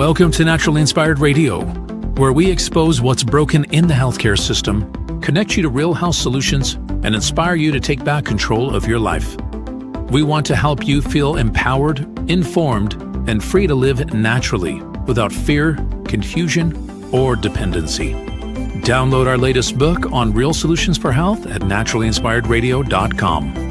Welcome to Naturally Inspired Radio, where we expose what's broken in the healthcare system, connect you to real health solutions, and inspire you to take back control of your life. We want to help you feel empowered, informed, and free to live naturally without fear, confusion, or dependency. Download our latest book on real solutions for health at naturallyinspiredradio.com.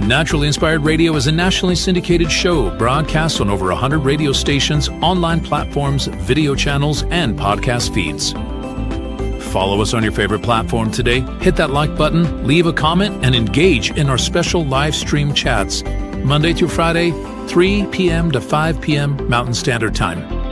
Naturally Inspired Radio is a nationally syndicated show broadcast on over 100 radio stations, online platforms, video channels, and podcast feeds. Follow us on your favorite platform today, hit that like button, leave a comment, and engage in our special live stream chats, Monday through Friday, 3 p.m. to 5 p.m. Mountain Standard Time.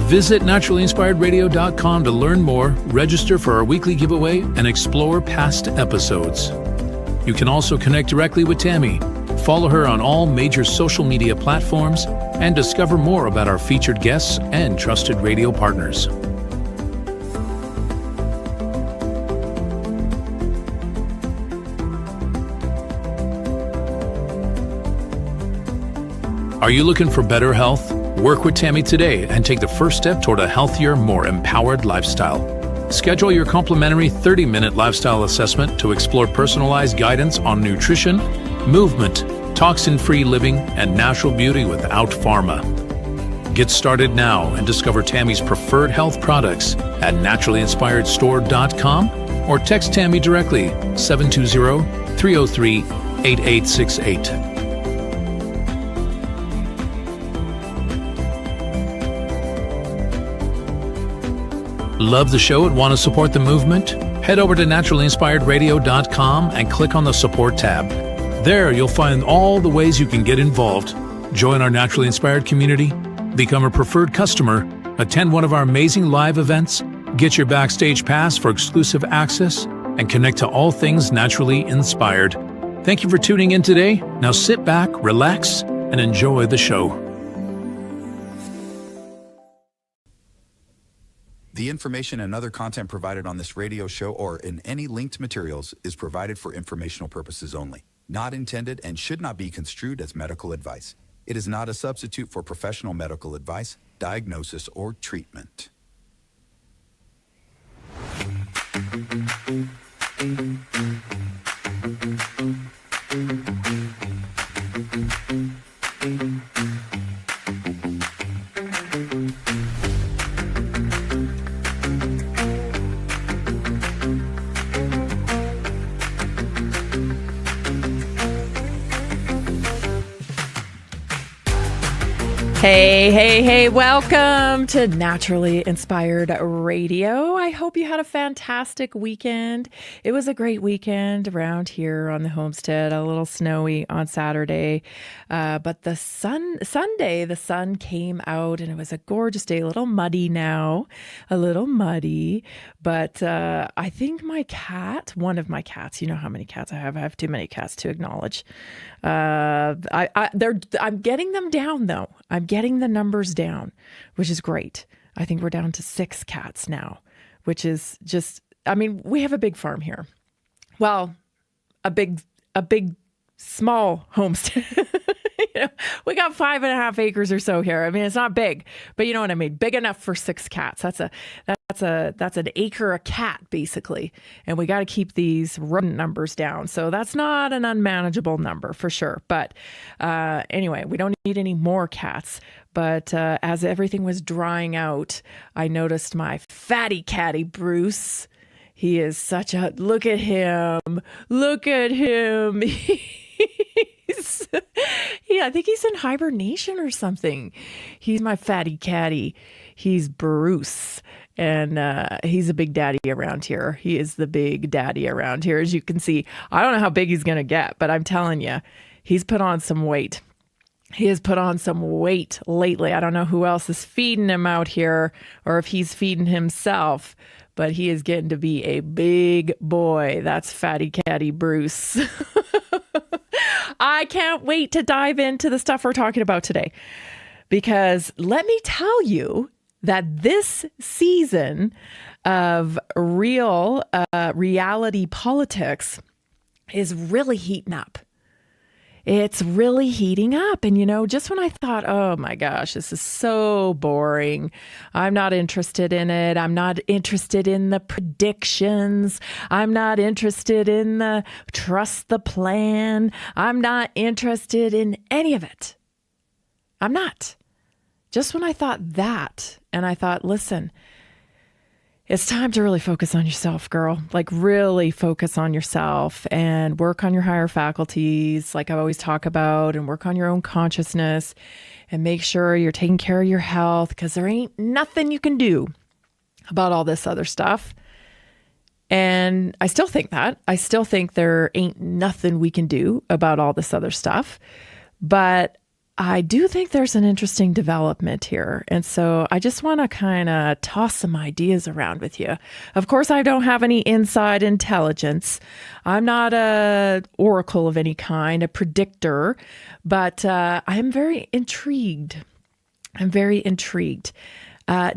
Visit naturallyinspiredradio.com to learn more, register for our weekly giveaway, and explore past episodes. You can also connect directly with Tammy, follow her on all major social media platforms, and discover more about our featured guests and trusted radio partners. Are you looking for better health? Work with Tammy today and take the first step toward a healthier, more empowered lifestyle. Schedule your complimentary 30-minute lifestyle assessment to explore personalized guidance on nutrition, movement, toxin-free living, and natural beauty without pharma. Get started now and discover Tammy's preferred health products at naturallyinspiredstore.com or text Tammy directly 720-303-8868. Love the show and want to support the movement? Head over to naturallyinspiredradio.com and click on the support tab. There you'll find all the ways you can get involved. Join our Naturally Inspired community, become a preferred customer, attend one of our amazing live events, get your backstage pass for exclusive access, and connect to all things naturally inspired. Thank you for tuning in today. Now sit back, relax, and enjoy the show. The information and other content provided on this radio show or in any linked materials is provided for informational purposes only, not intended and should not be construed as medical advice. It is not a substitute for professional medical advice, diagnosis, or treatment. Hey, welcome to Naturally Inspired Radio. I hope you had a fantastic weekend. It was a great weekend around here on the homestead, a little snowy on Saturday, but Sunday, the sun came out and it was a gorgeous day, a little muddy now, but I think one of my cats, you know how many cats I have too many cats to acknowledge. I'm getting them down though. I'm getting the numbers down, which is great. I think we're down to 6 cats now, which is just, we have a big farm here. Well, a big, small homestead. We got 5.5 acres or so here. It's not big, but you know what I mean? Big enough for 6 cats. That's an acre a cat basically. And we got to keep these rodent numbers down. So that's not an unmanageable number for sure. But anyway, we don't need any more cats. But as everything was drying out, I noticed my fatty catty Bruce. He is such a, look at him. I think he's in hibernation or something. He's my fatty catty. He's Bruce. And he's a big daddy around here. He is the big daddy around here. As you can see, I don't know how big he's going to get, but I'm telling you, he's put on some weight. He has put on some weight lately. I don't know who else is feeding him out here or if he's feeding himself, but he is getting to be a big boy. That's Fatty Catty Bruce. I can't wait to dive into the stuff we're talking about today, because let me tell you that this season of real reality politics is really heating up. It's really heating up. And, just when I thought, oh my gosh, this is so boring. I'm not interested in it. I'm not interested in the predictions. I'm not interested in the trust the plan. I'm not interested in any of it. I'm not. Just when I thought that, and I thought, listen, it's time to really focus on yourself, girl. Like really focus on yourself and work on your higher faculties, like I always talk about, and work on your own consciousness and make sure you're taking care of your health, because there ain't nothing you can do about all this other stuff. And I still think that. I still think there ain't nothing we can do about all this other stuff. But I do think there's an interesting development here. And so I just want to kind of toss some ideas around with you. Of course, I don't have any inside intelligence. I'm not a oracle of any kind, a predictor, but I'm very intrigued. I'm very intrigued.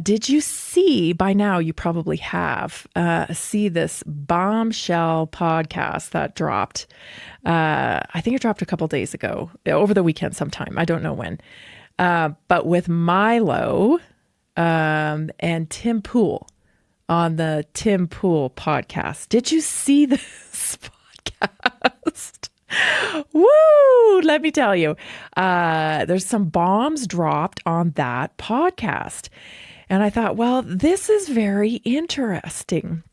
Did you see, by now you probably have, see this bombshell podcast that dropped? I think it dropped a couple days ago, over the weekend sometime. I don't know when. But with Milo and Tim Pool on the Tim Pool podcast. Did you see this podcast? Woo! Let me tell you, there's some bombs dropped on that podcast. And I thought, well, this is very interesting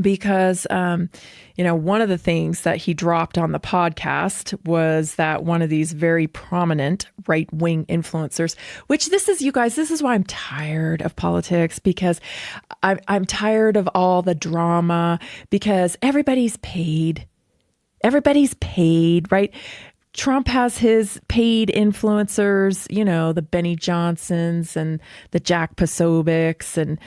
because, one of the things that he dropped on the podcast was that one of these very prominent right-wing influencers, which this is, you guys, this is why I'm tired of politics, because I'm tired of all the drama, because everybody's paid. Everybody's paid, right? Trump has his paid influencers, the Benny Johnsons and the Jack Posobics and,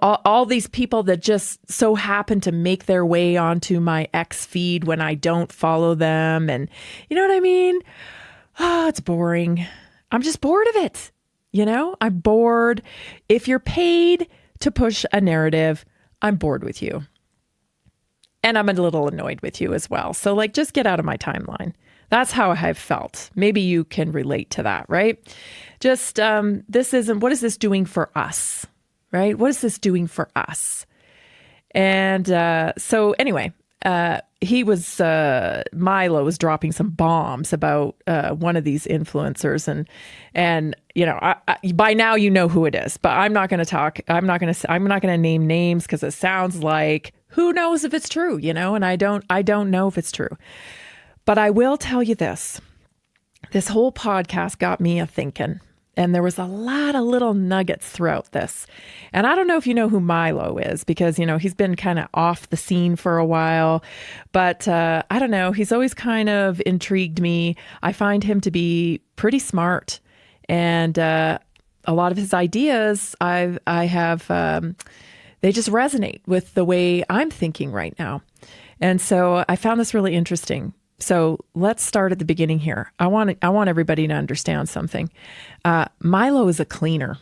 all these people that just so happen to make their way onto my X feed when I don't follow them. And you know what I mean? Oh, it's boring. I'm just bored of it. I'm bored. If you're paid to push a narrative, I'm bored with you. And I'm a little annoyed with you as well. So just get out of my timeline. That's how I've felt. Maybe you can relate to that, right? Just, what is this doing for us, right? What is this doing for us? And so anyway, Milo was dropping some bombs about one of these influencers, and by now you know who it is, but I'm not going to name names because it sounds like who knows if it's true, and I don't know if it's true. But I will tell you this. This whole podcast got me a thinking, and there was a lot of little nuggets throughout this. And I don't know if you know who Milo is, because, he's been kind of off the scene for a while, but I don't know. He's always kind of intrigued me. I find him to be pretty smart, and a lot of his ideas they just resonate with the way I'm thinking right now. And so I found this really interesting. So let's start at the beginning here. I want everybody to understand something. Milo is a cleaner.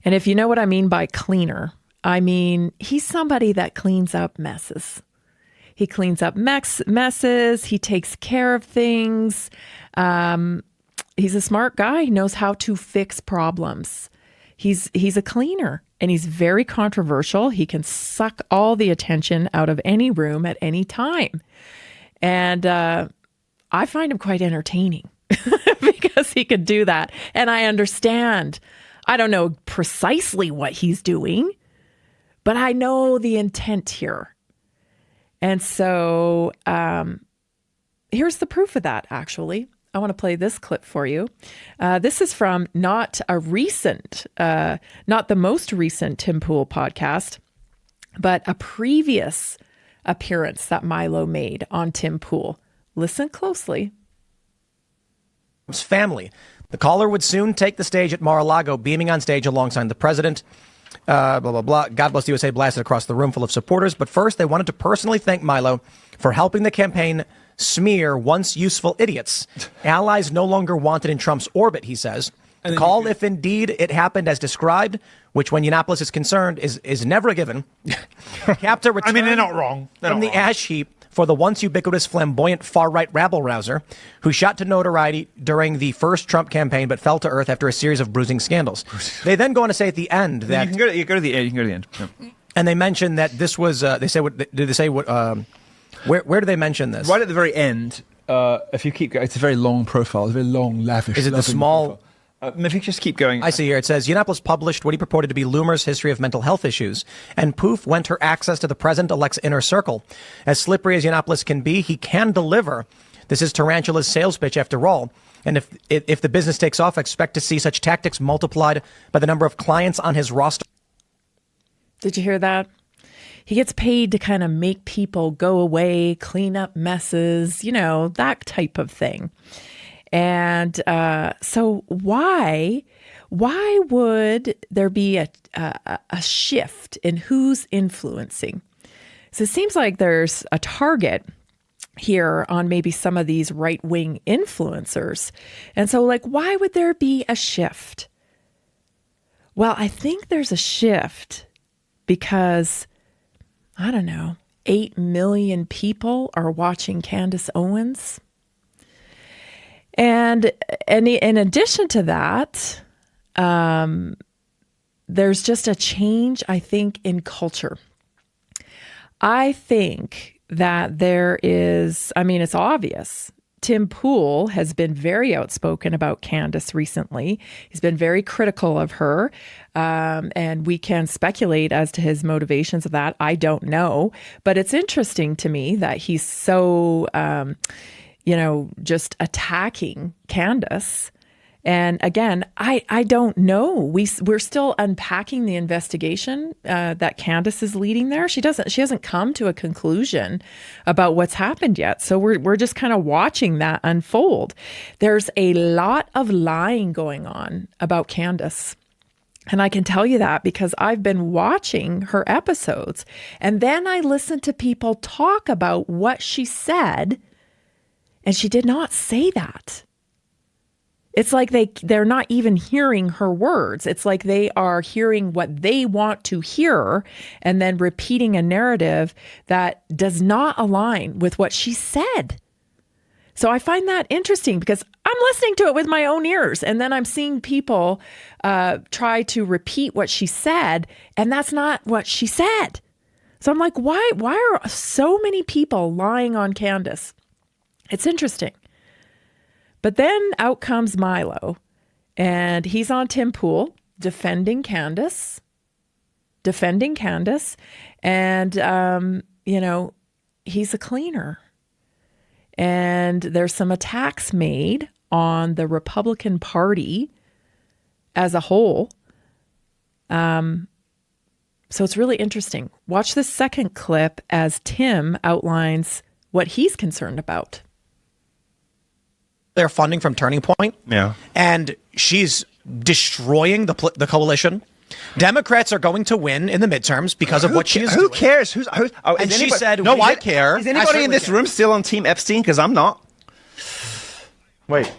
And if you know what I mean by cleaner, I mean he's somebody that cleans up messes. He cleans up messes. He takes care of things. He's a smart guy. He knows how to fix problems. He's a cleaner, and he's very controversial. He can suck all the attention out of any room at any time. And I find him quite entertaining because he could do that. And I understand. I don't know precisely what he's doing, but I know the intent here. And so here's the proof of that, actually. I want to play this clip for you. This is from not the most recent Tim Pool podcast, but a previous appearance that Milo made on Tim Pool. Listen closely. Trump's family. The caller would soon take the stage at Mar-a-Lago, beaming on stage alongside the president. Blah, blah, blah. God Bless the USA blasted across the room full of supporters. But first, they wanted to personally thank Milo for helping the campaign smear once useful idiots. Allies no longer wanted in Trump's orbit, he says. The call, if indeed it happened as described, which when Yiannopoulos is concerned is never a given. Capta returned they're not wrong. From the ash heap for the once ubiquitous flamboyant far-right rabble-rouser who shot to notoriety during the first Trump campaign but fell to earth after a series of bruising scandals. They then go on to say at the end that... You can go to the end. Yeah. And they mentioned that this was... Where do they mention this? Right at the very end, if you keep going, it's a very long profile, it's a very long, lavish... Is it the small... Profile. If you just keep going. I see here. It says, Yiannopoulos published what he purported to be Loomer's history of mental health issues, and poof went her access to the president-elect's inner circle. As slippery as Yiannopoulos can be, he can deliver. This is Tarantula's sales pitch after all. And if the business takes off, I expect to see such tactics multiplied by the number of clients on his roster. Did you hear that? He gets paid to kind of make people go away, clean up messes, that type of thing. And so why would there be a shift in who's influencing? So it seems like there's a target here on maybe some of these right-wing influencers. And so why would there be a shift? Well, I think there's a shift because, 8 million people are watching Candace Owens. And in addition to that, there's just a change, I think, in culture. I think that there is, it's obvious. Tim Pool has been very outspoken about Candace recently. He's been very critical of her, and we can speculate as to his motivations of that. I don't know. But it's interesting to me that he's so... just attacking Candace. And again, I don't know. We're still unpacking the investigation that Candace is leading there. She hasn't come to a conclusion about what's happened yet. So we're just kind of watching that unfold. There's a lot of lying going on about Candace. And I can tell you that because I've been watching her episodes. And then I listened to people talk about what she said. And she did not say that. It's like they're not even hearing her words. It's like they are hearing what they want to hear and then repeating a narrative that does not align with what she said. So I find that interesting because I'm listening to it with my own ears. And then I'm seeing people try to repeat what she said. And that's not what she said. So I'm like, why are so many people lying on Candace? It's interesting. But then out comes Milo, and he's on Tim Pool defending Candace, and, he's a cleaner. And there's some attacks made on the Republican Party as a whole. So it's really interesting. Watch the second clip as Tim outlines what he's concerned about. Their funding from Turning Point. Yeah. And she's destroying the coalition. Democrats are going to win in the midterms because of what she's doing. Who cares? And she said, no, I care. Is anybody in this room still on Team Epstein? Because I'm not. Wait.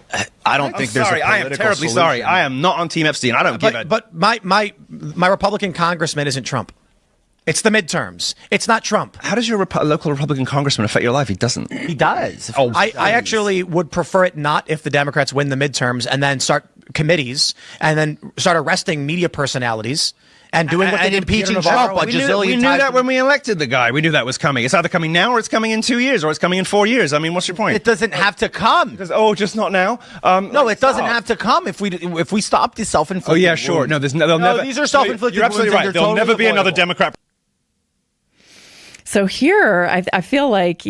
I don't think there's a political I am terribly solution. sorry. I am not on Team Epstein. I don't give a... But my Republican congressman isn't Trump. It's the midterms. It's not Trump. How does your local Republican congressman affect your life? He doesn't. He does. Oh, I actually would prefer it not if the Democrats win the midterms and then start committees and then start arresting media personalities and doing what they did impeaching Peter Trump Navarro. a We gazillion knew times. that when we elected the guy. We knew that was coming. It's either coming now or it's coming in 2 years or it's coming in 4 years. I mean, what's your point? It doesn't have to come. Just not now? No, it doesn't have to come if we stop the self-inflicted. Oh, yeah, sure. wounds. No, they'll never. These are self-inflicted You're absolutely wounds, right. and they're There'll totally never be another avoidable. Democrat. So here, I feel like,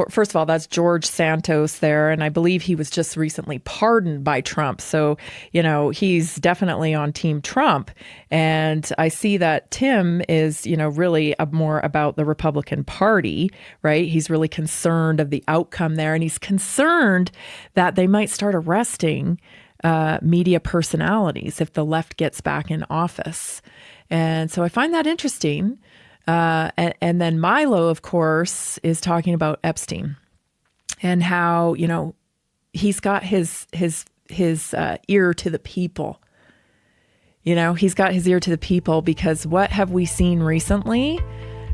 first of all, that's George Santos there. And I believe he was just recently pardoned by Trump. So, he's definitely on Team Trump. And I see that Tim is, really more about the Republican Party, right? He's really concerned of the outcome there. And he's concerned that they might start arresting media personalities if the left gets back in office. And so I find that interesting. And then Milo, of course, is talking about Epstein and how, he's got his ear to the people. He's got his ear to the people because what have we seen recently,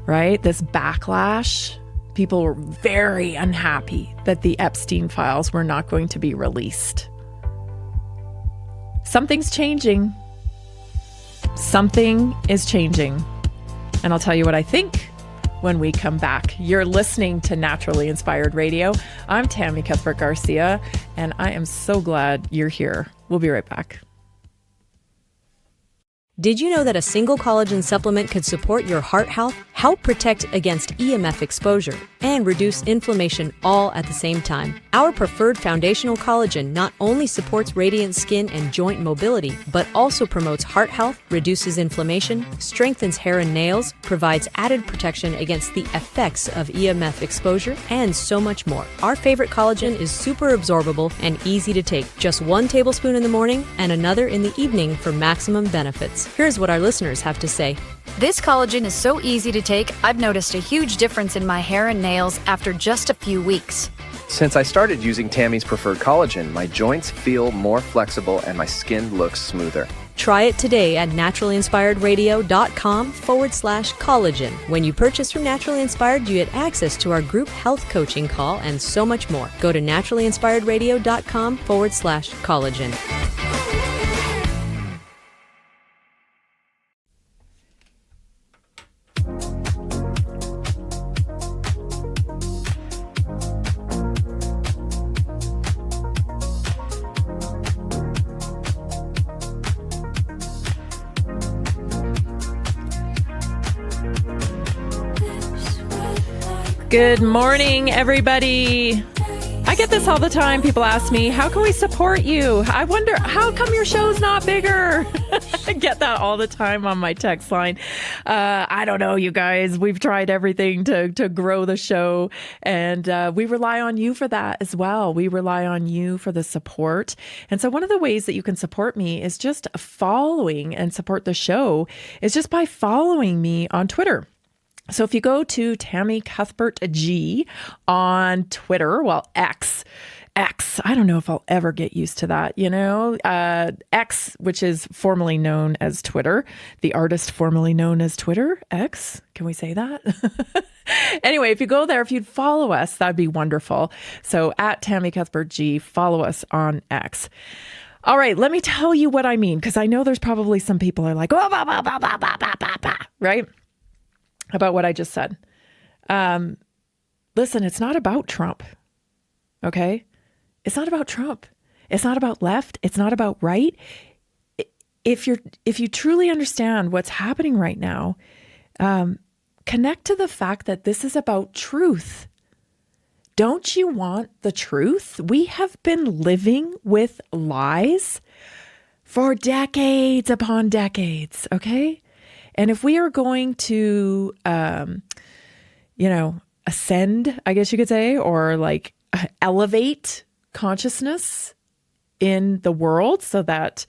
right? This backlash. People were very unhappy that the Epstein files were not going to be released. Something's changing. Something is changing. And I'll tell you what I think when we come back. You're listening to Naturally Inspired Radio. I'm Tammy Cuthbert Garcia, and I am so glad you're here. We'll be right back. Did you know that a single collagen supplement could support your heart health, help protect against EMF exposure, and reduce inflammation all at the same time? Our preferred foundational collagen not only supports radiant skin and joint mobility, but also promotes heart health, reduces inflammation, strengthens hair and nails, provides added protection against the effects of EMF exposure, and so much more. Our favorite collagen is super absorbable and easy to take. Just 1 tablespoon in the morning and another in the evening for maximum benefits. Here's what our listeners have to say. This collagen is so easy to take, I've noticed a huge difference in my hair and nails after just a few weeks. Since I started using Tammy's preferred collagen, my joints feel more flexible and my skin looks smoother. Try it today at naturalinspiredradio.com/collagen. When you purchase from Naturally Inspired, you get access to our group health coaching call and so much more. Go to naturalinspiredradio.com/collagen. Good morning, everybody. I get this all the time. People ask me, how can we support you? I wonder, how come your show's not bigger? I get that all the time on my text line. I don't know, you guys. We've tried everything to grow the show, and we rely on you for that as well. We rely on you for the support. And so one of the ways that you can support me is just following and support the show is just by following me on Twitter. So if you go to Tammy Cuthbert G on Twitter, well, X, I don't know if I'll ever get used to that, X, which is formerly known as Twitter, the artist formerly known as Twitter, X, can we say that? Anyway, if you go there, if you'd follow us, that'd be wonderful. So at Tammy Cuthbert G, follow us on X. All right, let me tell you what I mean, because I know there's probably some people are like, oh, bah, bah, bah, bah, bah, bah, bah, bah, right? About what I just said. Listen, it's not about Trump. Okay? It's not about Trump. It's not about left. It's not about right. If you truly understand what's happening right now, connect to the fact that this is about truth. Don't you want the truth? We have been living with lies for decades upon decades, okay? And if we are going to, ascend, I guess you could say, or like elevate consciousness in the world so that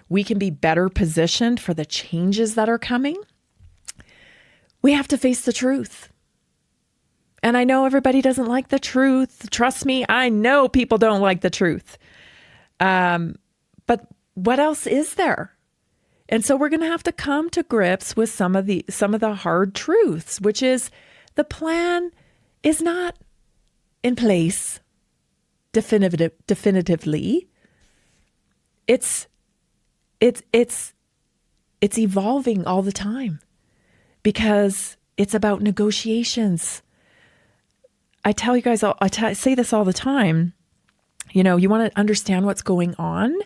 we can be better positioned for the changes that are coming, we have to face the truth. And I know everybody doesn't like the truth. Trust me, I know people don't like the truth. But what else is there? And so we're going to have to come to grips with some of the hard truths, which is the plan is not in place definitively. It's evolving all the time because it's about negotiations. I tell you guys, I say this all the time. You want to understand what's going on.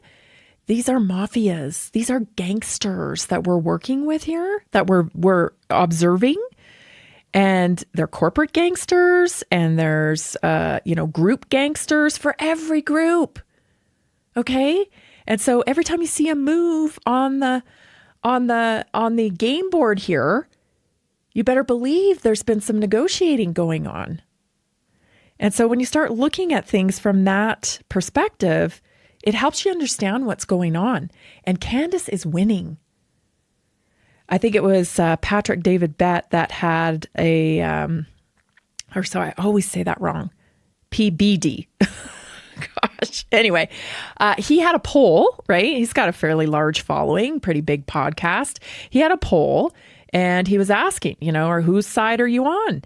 These are mafias. These are gangsters that we're working with here, that we're observing. And they're corporate gangsters, and there's, group gangsters for every group. Okay. And so every time you see a move on the game board here, you better believe there's been some negotiating going on. And so when you start looking at things from that perspective, it helps you understand what's going on. And Candace is winning. I think it was Patrick David Bett that had I always say that wrong. PBD. Gosh. Anyway, he had a poll, right? He's got a fairly large following, pretty big podcast. He had a poll and he was asking, or whose side are you on?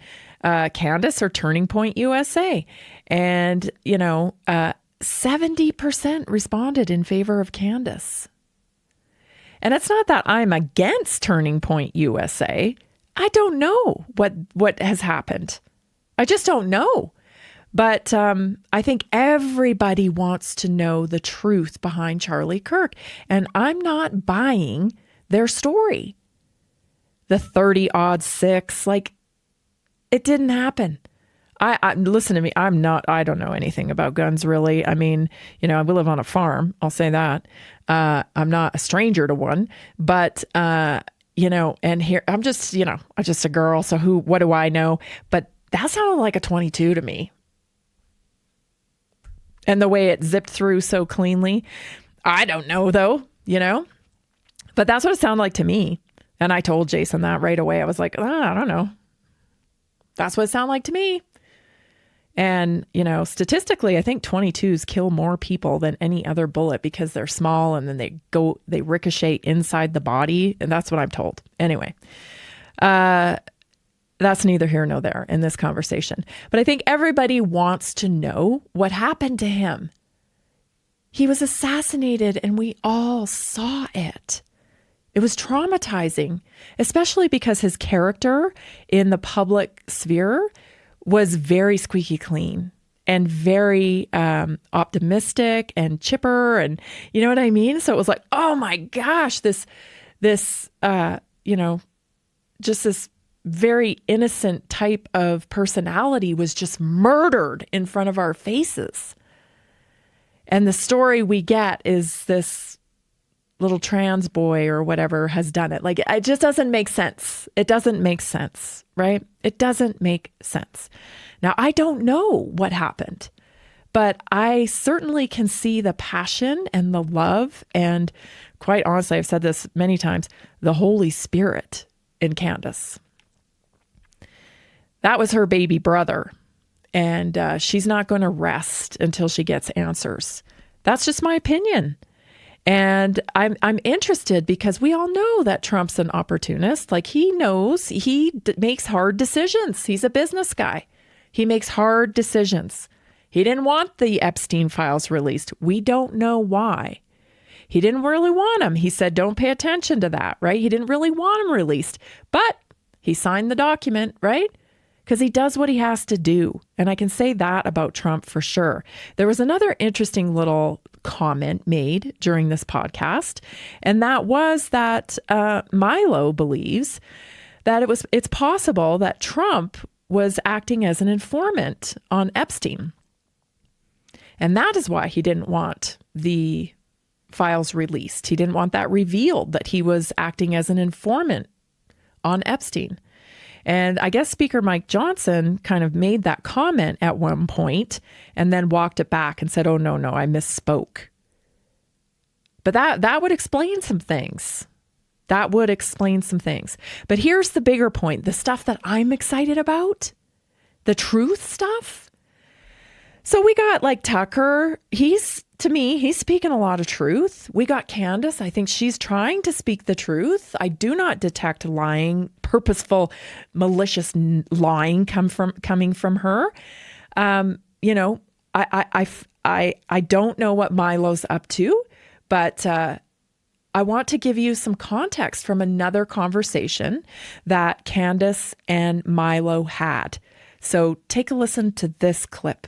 Candace or Turning Point USA? And, 70% responded in favor of Candace. And it's not that I'm against Turning Point USA. I don't know what has happened. I just don't know. But I think everybody wants to know the truth behind Charlie Kirk. And I'm not buying their story. The 30-6, it didn't happen. I listen to me. I don't know anything about guns, really. I mean, we live on a farm. I'll say that. I'm not a stranger to one, but, and here I'm just a girl. So what do I know? But that sounded like a 22 to me. And the way it zipped through so cleanly, I don't know though, but that's what it sounded like to me. And I told Jason that right away. I was like, I don't know. That's what it sounded like to me. And, statistically, I think 22s kill more people than any other bullet because they're small and then they ricochet inside the body. And that's what I'm told. Anyway, that's neither here nor there in this conversation. But I think everybody wants to know what happened to him. He was assassinated and we all saw it. It was traumatizing, especially because his character in the public sphere was very squeaky clean and very optimistic and chipper, and you know what I mean? So it was like, oh my gosh, this just this very innocent type of personality was just murdered in front of our faces. And the story we get is this little trans boy or whatever has done it. It just doesn't make sense. It doesn't make sense, right? It doesn't make sense. Now, I don't know what happened, but I certainly can see the passion and the love. And quite honestly, I've said this many times, the Holy Spirit in Candace. That was her baby brother. And she's not going to rest until she gets answers. That's just my opinion. And I'm interested because we all know that Trump's an opportunist. He knows he makes hard decisions. He's a business guy. He makes hard decisions. He didn't want the Epstein files released. We don't know why. He didn't really want them. He said, don't pay attention to that, right? He didn't really want them released, but he signed the document, right? Because he does what he has to do. And I can say that about Trump for sure. There was another interesting little comment made during this podcast, and that was that Milo believes that it's possible that Trump was acting as an informant on Epstein. And that is why he didn't want the files released. He didn't want that revealed, that he was acting as an informant on Epstein. And I guess Speaker Mike Johnson kind of made that comment at one point and then walked it back and said, oh, no, I misspoke. But that would explain some things. That would explain some things. But here's the bigger point, the stuff that I'm excited about, the truth stuff. So we got Tucker. He's speaking a lot of truth. We got Candace. I think she's trying to speak the truth. I do not detect lying, purposeful, malicious lying coming from her. I don't know what Milo's up to, but I want to give you some context from another conversation that Candace and Milo had. So take a listen to this clip.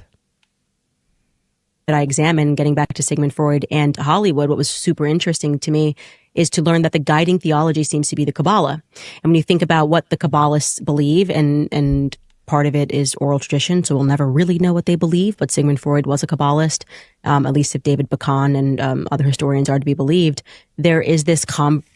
That I examined, getting back to Sigmund Freud and Hollywood, what was super interesting to me is to learn that the guiding theology seems to be the Kabbalah. And when you think about what the Kabbalists believe, and part of it is oral tradition, so we'll never really know what they believe, but Sigmund Freud was a Kabbalist, at least if David Bacon and other historians are to be believed. There is this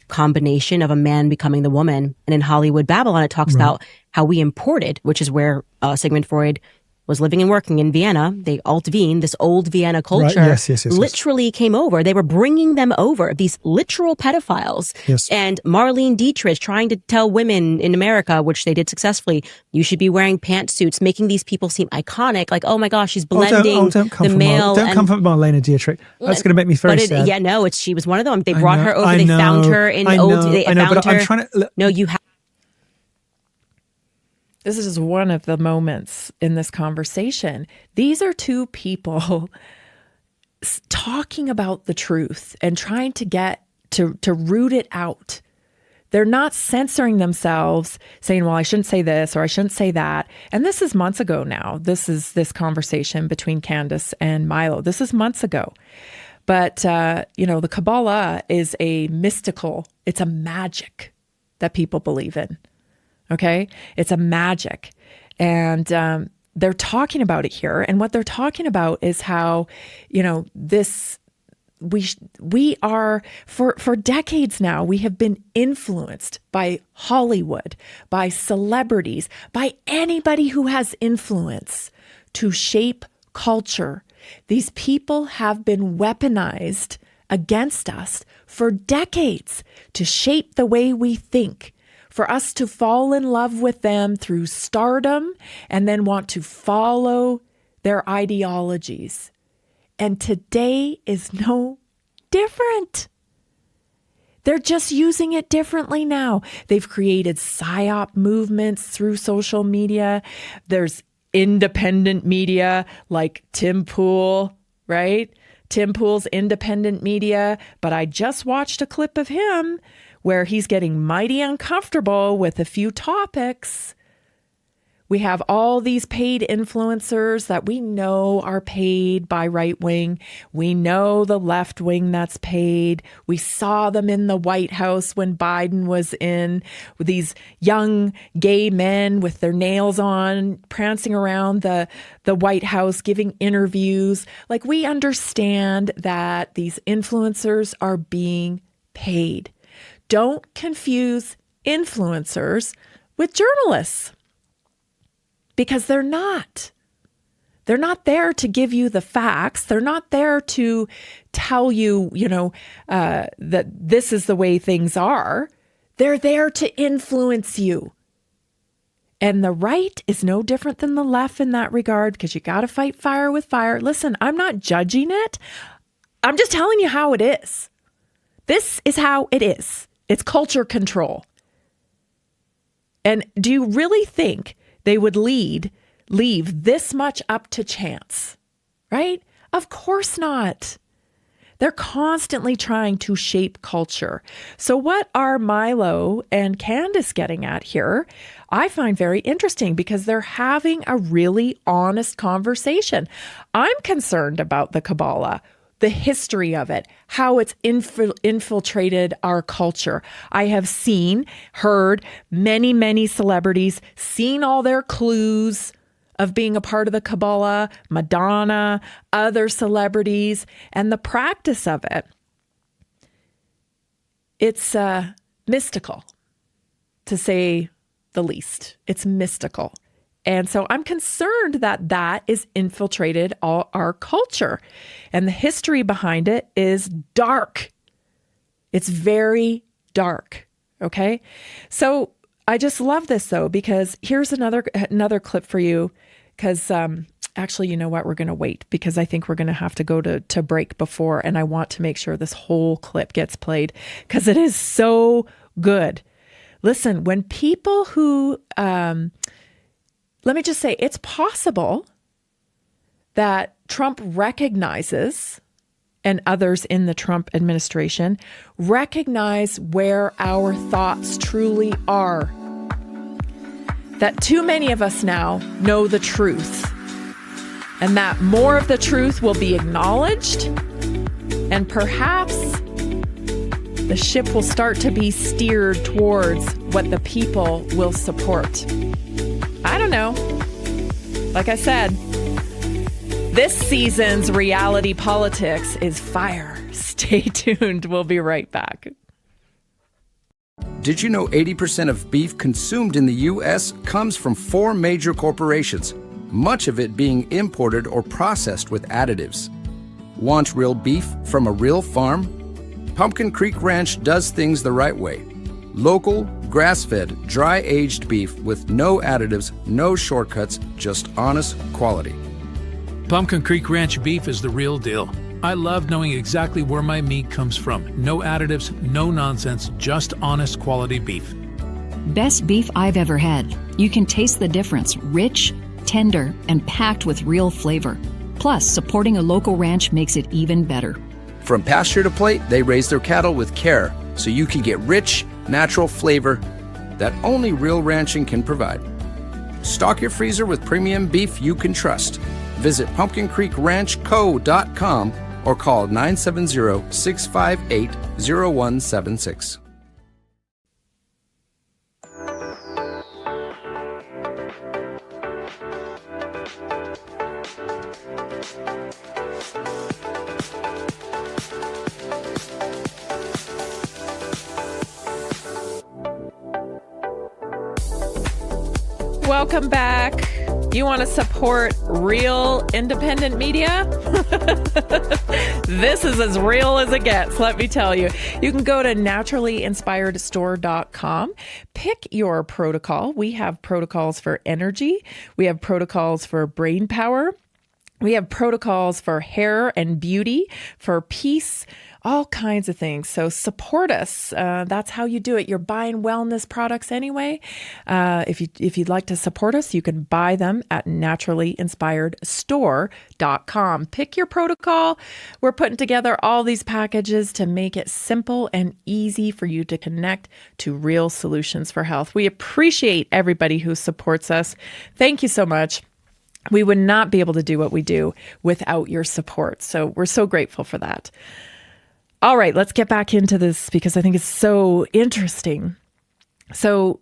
combination of a man becoming the woman. And in Hollywood Babylon, it talks about how we imported, which is where Sigmund Freud was living and working in Vienna. They Alt-Wien, this old Vienna culture, literally came over. They were bringing them over, these literal pedophiles. Yes. And Marlene Dietrich trying to tell women in America, which they did successfully, you should be wearing pantsuits, making these people seem iconic. Like, oh my gosh, she's blending the male. Don't come from Marlene Dietrich. That's going to make me very sad. Yeah, no, she was one of them. They brought her over. They found her in old. I know, but I'm trying to. No, you have. This is one of the moments in this conversation. These are two people talking about the truth and trying to get to root it out. They're not censoring themselves, saying, well, I shouldn't say this or I shouldn't say that. And this is months ago now. This conversation between Candace and Milo. This is months ago. But, the Kabbalah is a mystical, it's a magic that people believe in. Okay? It's a magic. And they're talking about it here. And what they're talking about is how, we are, for decades now, we have been influenced by Hollywood, by celebrities, by anybody who has influence to shape culture. These people have been weaponized against us for decades to shape the way we think, for us to fall in love with them through stardom and then want to follow their ideologies. And today is no different. They're just using it differently now. They've created PSYOP movements through social media. There's independent media like Tim Pool, right? Tim Pool's independent media. But I just watched a clip of him where he's getting mighty uncomfortable with a few topics. We have all these paid influencers that we know are paid by right wing. We know the left wing that's paid. We saw them in the White House when Biden was in, with these young gay men with their nails on, prancing around the White House, giving interviews. Like, we understand that these influencers are being paid. Don't confuse influencers with journalists, because they're not. They're not there to give you the facts. They're not there to tell you, that this is the way things are. They're there to influence you. And the right is no different than the left in that regard, because you got to fight fire with fire. Listen, I'm not judging it. I'm just telling you how it is. This is how it is. It's culture control. And do you really think they would leave this much up to chance, right? Of course not. They're constantly trying to shape culture. So what are Milo and Candace getting at here? I find very interesting, because they're having a really honest conversation. I'm concerned about the Kabbalah, the history of it, how it's infiltrated our culture. I have heard many, many celebrities, seen all their clues of being a part of the Kabbalah, Madonna, other celebrities, and the practice of it. It's mystical, to say the least. It's mystical. And so I'm concerned that that is infiltrated all our culture. And the history behind it is dark. It's very dark. Okay. So I just love this, though, because here's another clip for you. Because actually, you know what? We're going to wait, because I think we're going to have to go to break before. And I want to make sure this whole clip gets played, because it is so good. Listen, when people who... let me just say, it's possible that Trump recognizes, and others in the Trump administration recognize where our thoughts truly are. That too many of us now know the truth, and that more of the truth will be acknowledged, and perhaps the ship will start to be steered towards what the people will support. I don't know. Like I said, this season's reality politics is fire. Stay tuned. We'll be right back. Did you know 80% of beef consumed in the U.S. comes from 4 major corporations, much of it being imported or processed with additives? Want real beef from a real farm? Pumpkin Creek Ranch does things the right way. Local, grass-fed, dry-aged beef with no additives, no shortcuts, just honest quality. Pumpkin Creek Ranch beef is the real deal. I love knowing exactly where my meat comes from. No additives, no nonsense, just honest quality beef. Best beef I've ever had. You can taste the difference. Rich, tender, and packed with real flavor. Plus, supporting a local ranch makes it even better. From pasture to plate, they raise their cattle with care, so you can get rich, natural flavor that only real ranching can provide. Stock your freezer with premium beef you can trust. Visit pumpkincreekranchco.com or call 970-658-0176. Welcome back. You want to support real independent media? This is as real as it gets, let me tell you. You can go to naturallyinspiredstore.com. Pick your protocol. We have protocols for energy. We have protocols for brain power. We have protocols for hair and beauty, for peace, all kinds of things. So support us. That's how you do it. You're buying wellness products anyway. If you'd like to support us, you can buy them at naturallyinspiredstore.com. Pick your protocol. We're putting together all these packages to make it simple and easy for you to connect to real solutions for health. We appreciate everybody who supports us. Thank you so much. We would not be able to do what we do without your support. So we're so grateful for that. All right, let's get back into this because I think it's so interesting. So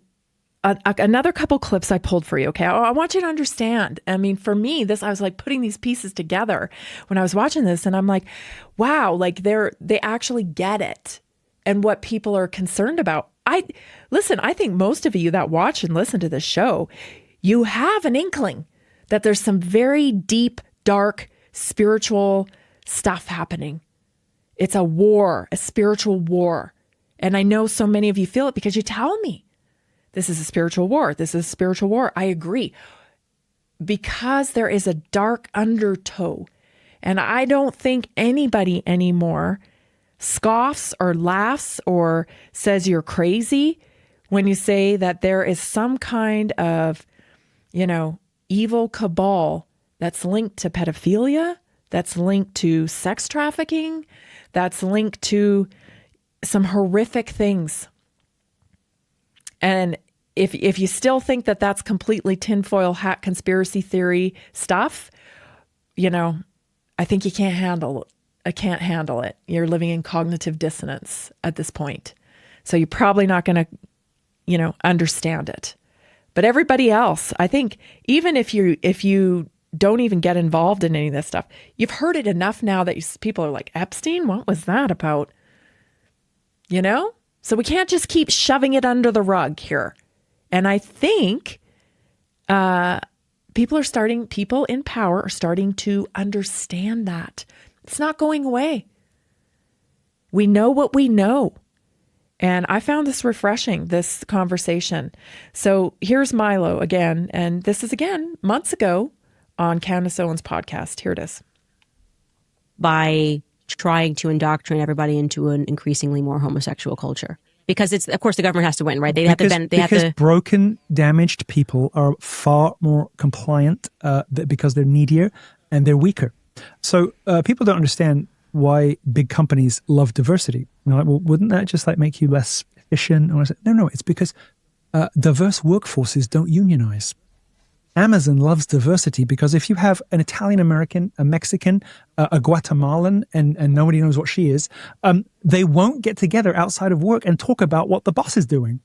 another couple clips I pulled for you, okay? I want you to understand. I mean, for me, I was like putting these pieces together when I was watching this, and I'm like, wow, like they actually get it and what people are concerned about. I think most of you that watch and listen to this show, you have an inkling that there's some very deep, dark, spiritual stuff happening. It's a war, a spiritual war. And I know so many of you feel it because you tell me, this is a spiritual war. This is a spiritual war. I agree. Because there is a dark undertow. And I don't think anybody anymore scoffs or laughs or says you're crazy when you say that there is some kind of, evil cabal that's linked to pedophilia, that's linked to sex trafficking, that's linked to some horrific things. And if you still think that that's completely tinfoil hat conspiracy theory stuff, I think you can't handle it. I can't handle it. You're living in cognitive dissonance at this point. So you're probably not going to, understand it. But everybody else, I think, even if you don't even get involved in any of this stuff, you've heard it enough now that people are like, Epstein, what was that about? So we can't just keep shoving it under the rug here. And I think people in power are starting to understand that. It's not going away. We know what we know. And I found this refreshing, this conversation. So here's Milo again. And this is, again, months ago on Candace Owens' podcast. Here it is. By trying to indoctrinate everybody into an increasingly more homosexual culture. Because it's, of course, the government has to win, right? Because broken, damaged people are far more compliant because they're needier and they're weaker. So people don't understand why big companies love diversity. Like, well, wouldn't that just make you less efficient? No, it's because diverse workforces don't unionize. Amazon loves diversity because if you have an Italian American, a Mexican, a Guatemalan, and nobody knows what she is, they won't get together outside of work and talk about what the boss is doing.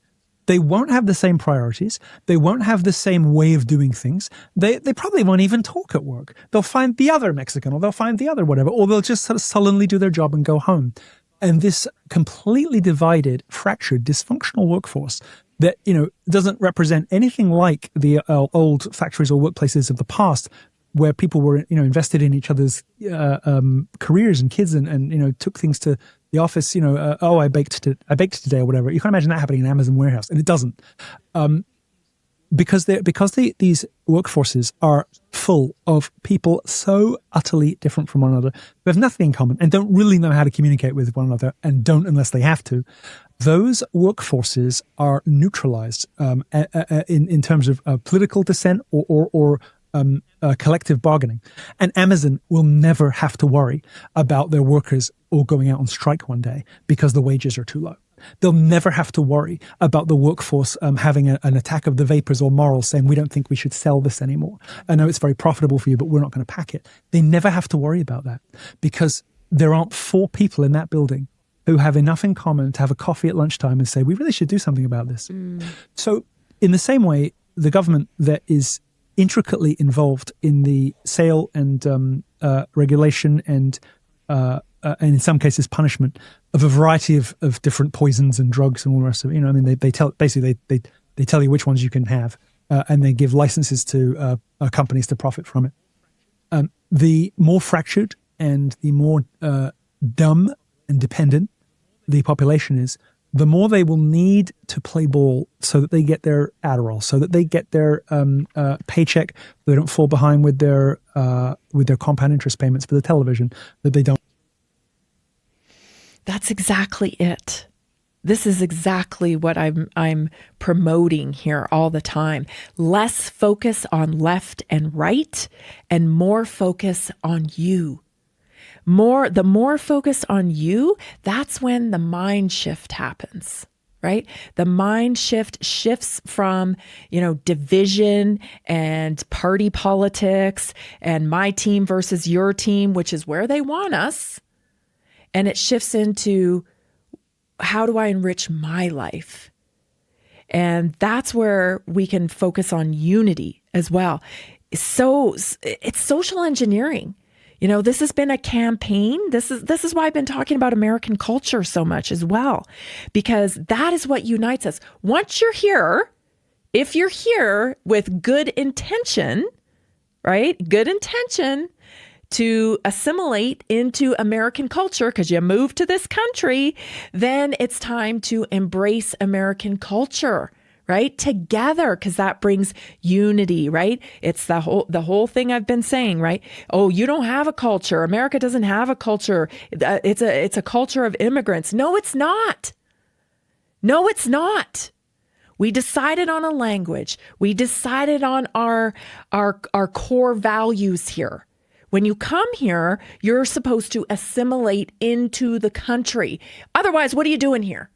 They won't have the same priorities. They won't have the same way of doing things. They probably won't even talk at work. They'll find the other Mexican, or they'll find the other whatever, or they'll just sort of sullenly do their job and go home. And this completely divided, fractured, dysfunctional workforce that, doesn't represent anything like the old factories or workplaces of the past, where people were, invested in each other's careers and kids, and took things to the office. I baked today or whatever. You can't imagine that happening in an Amazon warehouse, and it doesn't, because these workforces are full of people so utterly different from one another, who have nothing in common and don't really know how to communicate with one another, and don't unless they have to. Those workforces are neutralized in terms of political dissent or collective bargaining. And Amazon will never have to worry about their workers all going out on strike one day because the wages are too low. They'll never have to worry about the workforce having an attack of the vapors or morals, saying we don't think we should sell this anymore. I know it's very profitable for you, but we're not going to pack it. They never have to worry about that because there aren't 4 people in that building who have enough in common to have a coffee at lunchtime and say, we really should do something about this. So in the same way, the government that is intricately involved in the sale and regulation and in some cases punishment of a variety of different poisons and drugs and all the rest of it. They tell you which ones you can have, and they give licenses to companies to profit from it. The more fractured and the more dumb and dependent the population is, the more they will need to play ball so that they get their Adderall, so that they get their paycheck, so they don't fall behind with their compound interest payments for the television, that they don't. That's exactly it. This is exactly what I'm promoting here all the time. Less focus on left and right, and more focus on you. The more focus on you, that's when the mind shift happens, right? The mind shift shifts from, division and party politics and my team versus your team, which is where they want us. And it shifts into, how do I enrich my life? And that's where we can focus on unity as well. So it's social engineering. This has been a campaign. This is why I've been talking about American culture so much as well, because that is what unites us. Once you're here, if you're here with good intention, right? Good intention to assimilate into American culture because you moved to this country, then it's time to embrace American culture, right? Together, because that brings unity, right? It's the whole thing I've been saying, right? Oh, you don't have a culture. America doesn't have a culture. It's a culture of immigrants. No, it's not. No, it's not. We decided on a language. We decided on our core values here. When you come here, you're supposed to assimilate into the country. Otherwise, what are you doing here?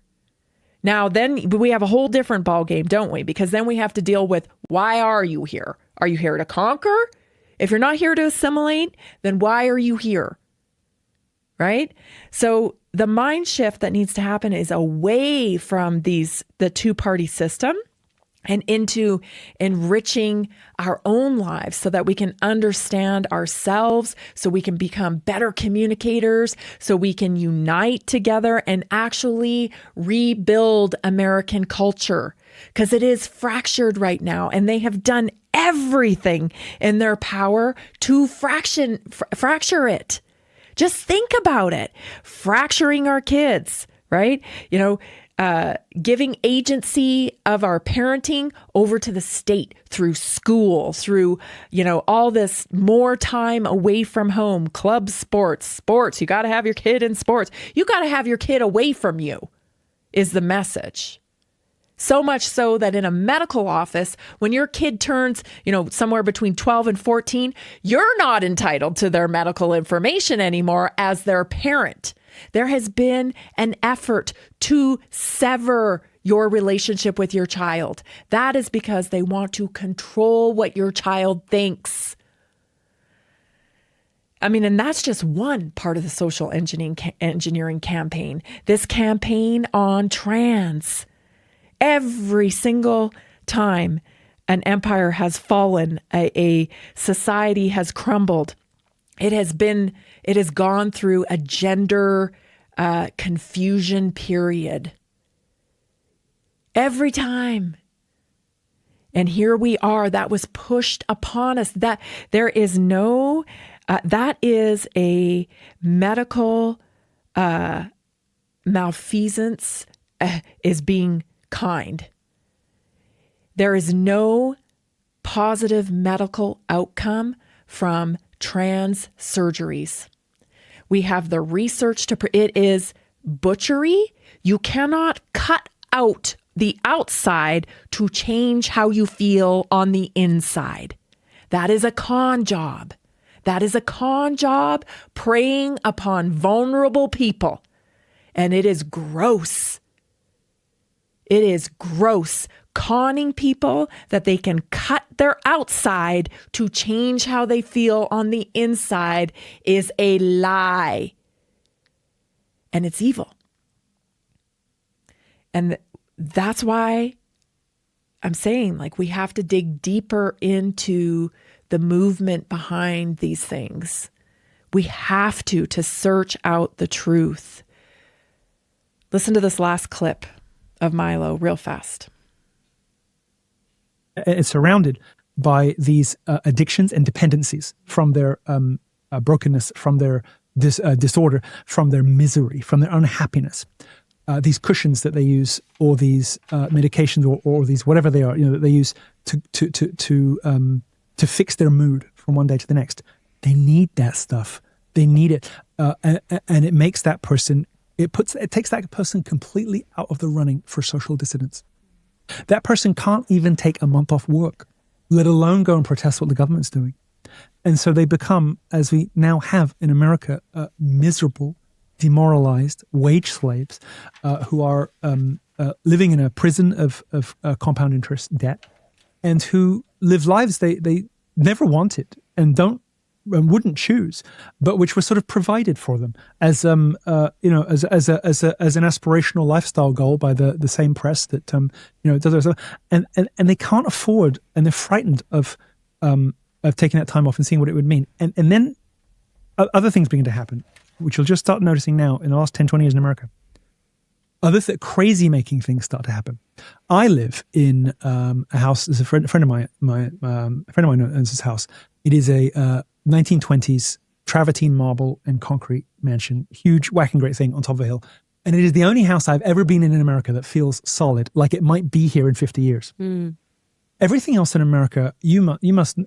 Now, then we have a whole different ballgame, don't we? Because then we have to deal with, why are you here? Are you here to conquer? If you're not here to assimilate, then why are you here? Right? So the mind shift that needs to happen is away from the two-party system and into enriching our own lives so that we can understand ourselves, so we can become better communicators, so we can unite together and actually rebuild American culture. Because it is fractured right now, and they have done everything in their power to fracture it. Just think about it. Fracturing our kids, right? Giving agency of our parenting over to the state through school, through, all this more time away from home, club sports. You got to have your kid in sports. You got to have your kid away from you is the message. So much so that in a medical office, when your kid turns, somewhere between 12 and 14, you're not entitled to their medical information anymore as their parent. There has been an effort to sever your relationship with your child. That is because they want to control what your child thinks. I mean, and that's just one part of the social engineering campaign. This campaign on trans. Every single time an empire has fallen, a society has crumbled, it has gone through a gender confusion period. Every time. And here we are. That was pushed upon us. That there is no, that is a medical malfeasance is being kind. There is no positive medical outcome from trans surgeries. We have the research it is butchery. You cannot cut out the outside to change how you feel on the inside. That is a con job. That is a con job preying upon vulnerable people. And it is gross. It is gross. Conning people that they can cut their outside to change how they feel on the inside is a lie. And it's evil. And that's why I'm saying, like, we have to dig deeper into the movement behind these things. We have to search out the truth. Listen to this last clip of Milo real fast. It's surrounded by these addictions and dependencies from their brokenness, from their disorder, from their misery, from their unhappiness. These cushions that they use, or these medications, or these whatever they are, that they use to fix their mood from one day to the next. They need that stuff. They need it, and it makes that person. It takes that person completely out of the running for social dissidence. That person can't even take a month off work, let alone go and protest what the government's doing. And so they become, as we now have in America, miserable, demoralized wage slaves who are living in a prison of compound interest debt, and who live lives they never wanted and wouldn't choose, but which was sort of provided for them as an aspirational lifestyle goal by the same press that does, and they can't afford, and they're frightened of taking that time off and seeing what it would mean, and then other things begin to happen, which you'll just start noticing now in the last 10, 20 years in America. Other crazy making things start to happen. I live in a house. There's a friend of mine. A friend of mine owns this house. It is a 1920s travertine marble and concrete mansion, huge, whacking great thing on top of a hill. And it is the only house I've ever been in America that feels solid, like it might be here in 50 years. Mm. Everything else in America, you must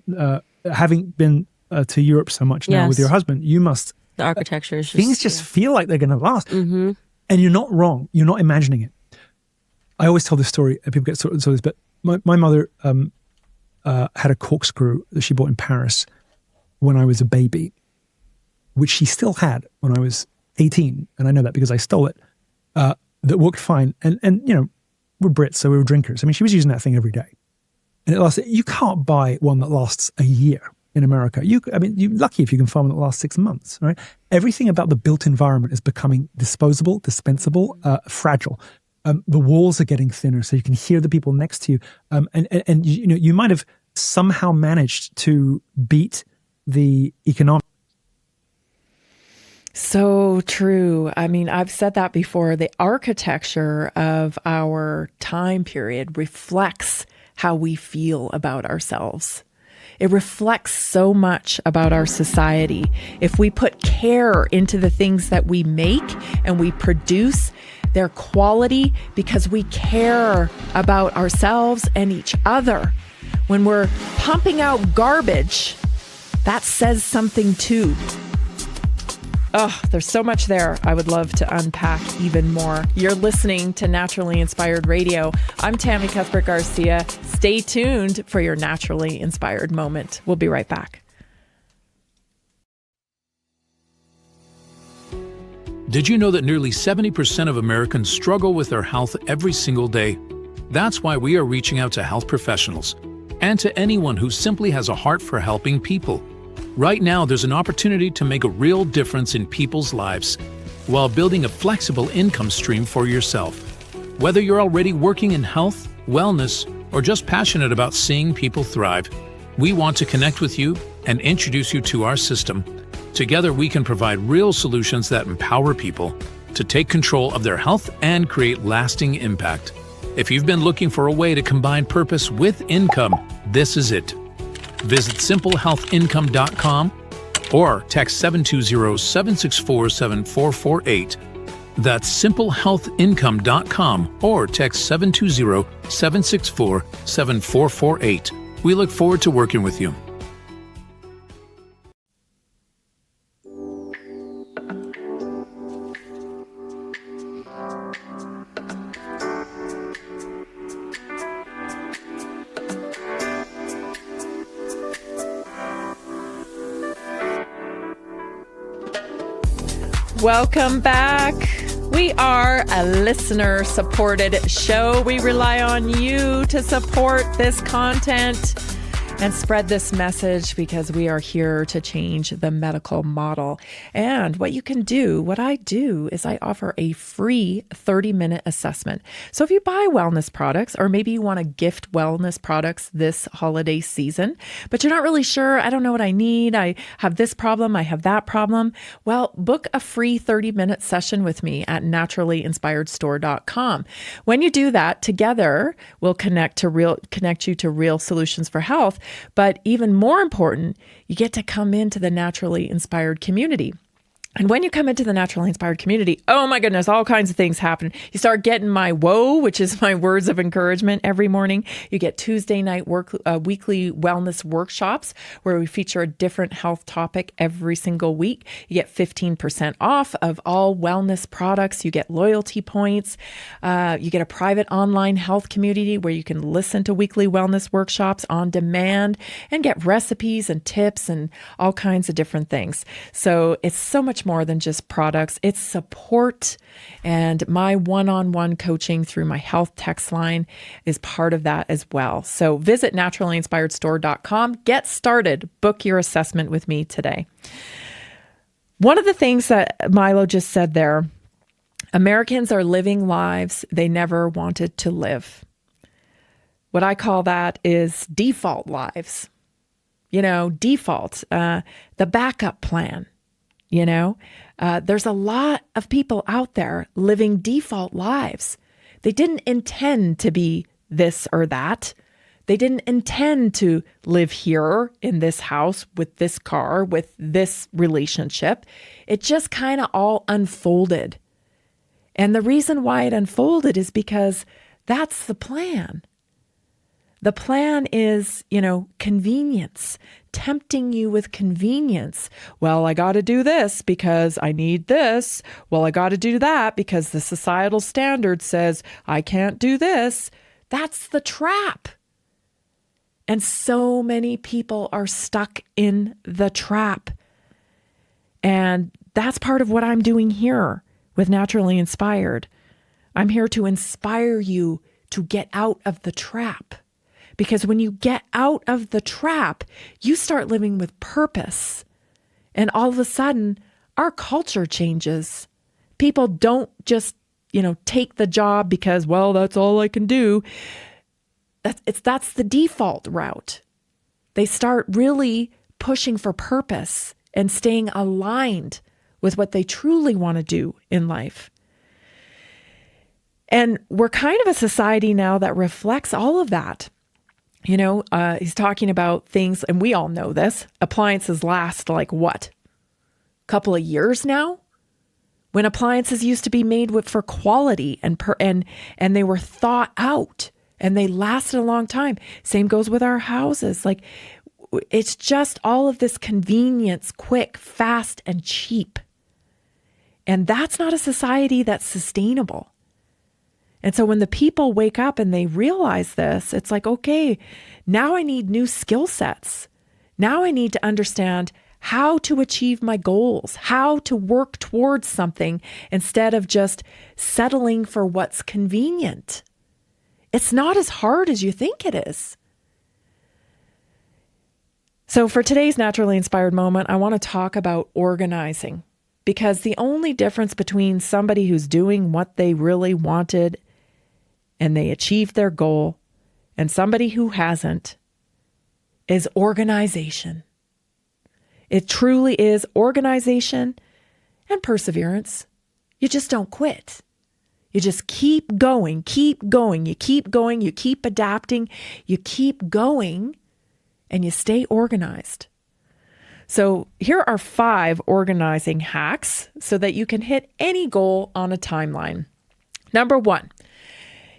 having been to Europe so much now with your husband, you must. The architecture is things just feel like they're going to last. Mm-hmm. And you're not wrong. You're not imagining it. I always tell this story, and people get sort of this, but my mother had a corkscrew that she bought in Paris when I was a baby, which she still had when I was 18. And I know that because I stole it, that worked fine. And we're Brits, so we were drinkers. I mean, she was using that thing every day. And it lasted. You can't buy one that lasts a year in America. You're lucky if you can find one that lasts 6 months, right? Everything about the built environment is becoming disposable, dispensable, fragile. The walls are getting thinner, so you can hear the people next to you. And you might have somehow managed to beat the economic. So true. I mean, I've said that before. The architecture of our time period reflects how we feel about ourselves. It reflects so much about our society. If we put care into the things that we make and we produce, their quality, because we care about ourselves and each other. When we're pumping out garbage, that says something too. Oh, there's so much there I would love to unpack even more. You're listening to Naturally Inspired Radio. I'm Tammy Cuthbert-Garcia. Stay tuned for your naturally inspired moment. We'll be right back. Did you know that nearly 70% of Americans struggle with their health every single day? That's why we are reaching out to health professionals and to anyone who simply has a heart for helping people. Right now, there's an opportunity to make a real difference in people's lives while building a flexible income stream for yourself. Whether you're already working in health, wellness, or just passionate about seeing people thrive, we want to connect with you and introduce you to our system. Together, we can provide real solutions that empower people to take control of their health and create lasting impact. If you've been looking for a way to combine purpose with income, this is it. Visit simplehealthincome.com or text 720-764-7448. That's simplehealthincome.com or text 720-764-7448. We look forward to working with you. Welcome back. We are a listener-supported show. We rely on you to support this content and spread this message because we are here to change the medical model. And what you can do, what I do is I offer a free 30-minute assessment. So if you buy wellness products, or maybe you want to gift wellness products this holiday season, but you're not really sure, I don't know what I need, I have this problem, I have that problem, well, book a free 30-minute session with me at naturallyinspiredstore.com. When you do that, together we'll connect you to real solutions for health. But even more important, you get to come into the Naturally Inspired community. And when you come into the Naturally Inspired community, oh my goodness, all kinds of things happen. You start getting my whoa, which is my words of encouragement every morning. You get Tuesday night weekly wellness workshops where we feature a different health topic every single week. You get 15% off of all wellness products. You get loyalty points. You get a private online health community where you can listen to weekly wellness workshops on demand and get recipes and tips and all kinds of different things. So it's so much more than just products. It's support, and my one-on-one coaching through my health text line is part of that as well. So visit naturallyinspiredstore.com. Get started. Book your assessment with me today. One of the things that Milo just said there, Americans are living lives they never wanted to live. What I call that is default lives. Default, the backup plan. There's a lot of people out there living default lives. They didn't intend to be this or that. They didn't intend to live here in this house with this car, with this relationship. It just kind of all unfolded. And the reason why it unfolded is because that's the plan. The plan is, convenience, tempting you with convenience. Well, I got to do this because I need this. Well, I got to do that because the societal standard says I can't do this. That's the trap. And so many people are stuck in the trap. And that's part of what I'm doing here with Naturally Inspired. I'm here to inspire you to get out of the trap. Because when you get out of the trap, you start living with purpose. And all of a sudden, our culture changes. People don't just, take the job because, well, that's all I can do. That's the default route. They start really pushing for purpose and staying aligned with what they truly want to do in life. And we're kind of a society now that reflects all of that. He's talking about things, and we all know this, appliances last like what? Couple of years now? When appliances used to be made for quality and they were thought out and they lasted a long time. Same goes with our houses. Like, it's just all of this convenience, quick, fast, and cheap. And that's not a society that's sustainable. And so when the people wake up and they realize this, it's like, okay, now I need new skill sets. Now I need to understand how to achieve my goals, how to work towards something instead of just settling for what's convenient. It's not as hard as you think it is. So for today's Naturally Inspired Moment, I want to talk about organizing, because the only difference between somebody who's doing what they really wanted and they achieved their goal and somebody who hasn't is organization. It truly is organization and perseverance. You just don't quit. You just keep going, keep going. You keep going, you keep adapting, you keep going, and you stay organized. So here are 5 organizing hacks so that you can hit any goal on a timeline. Number 1,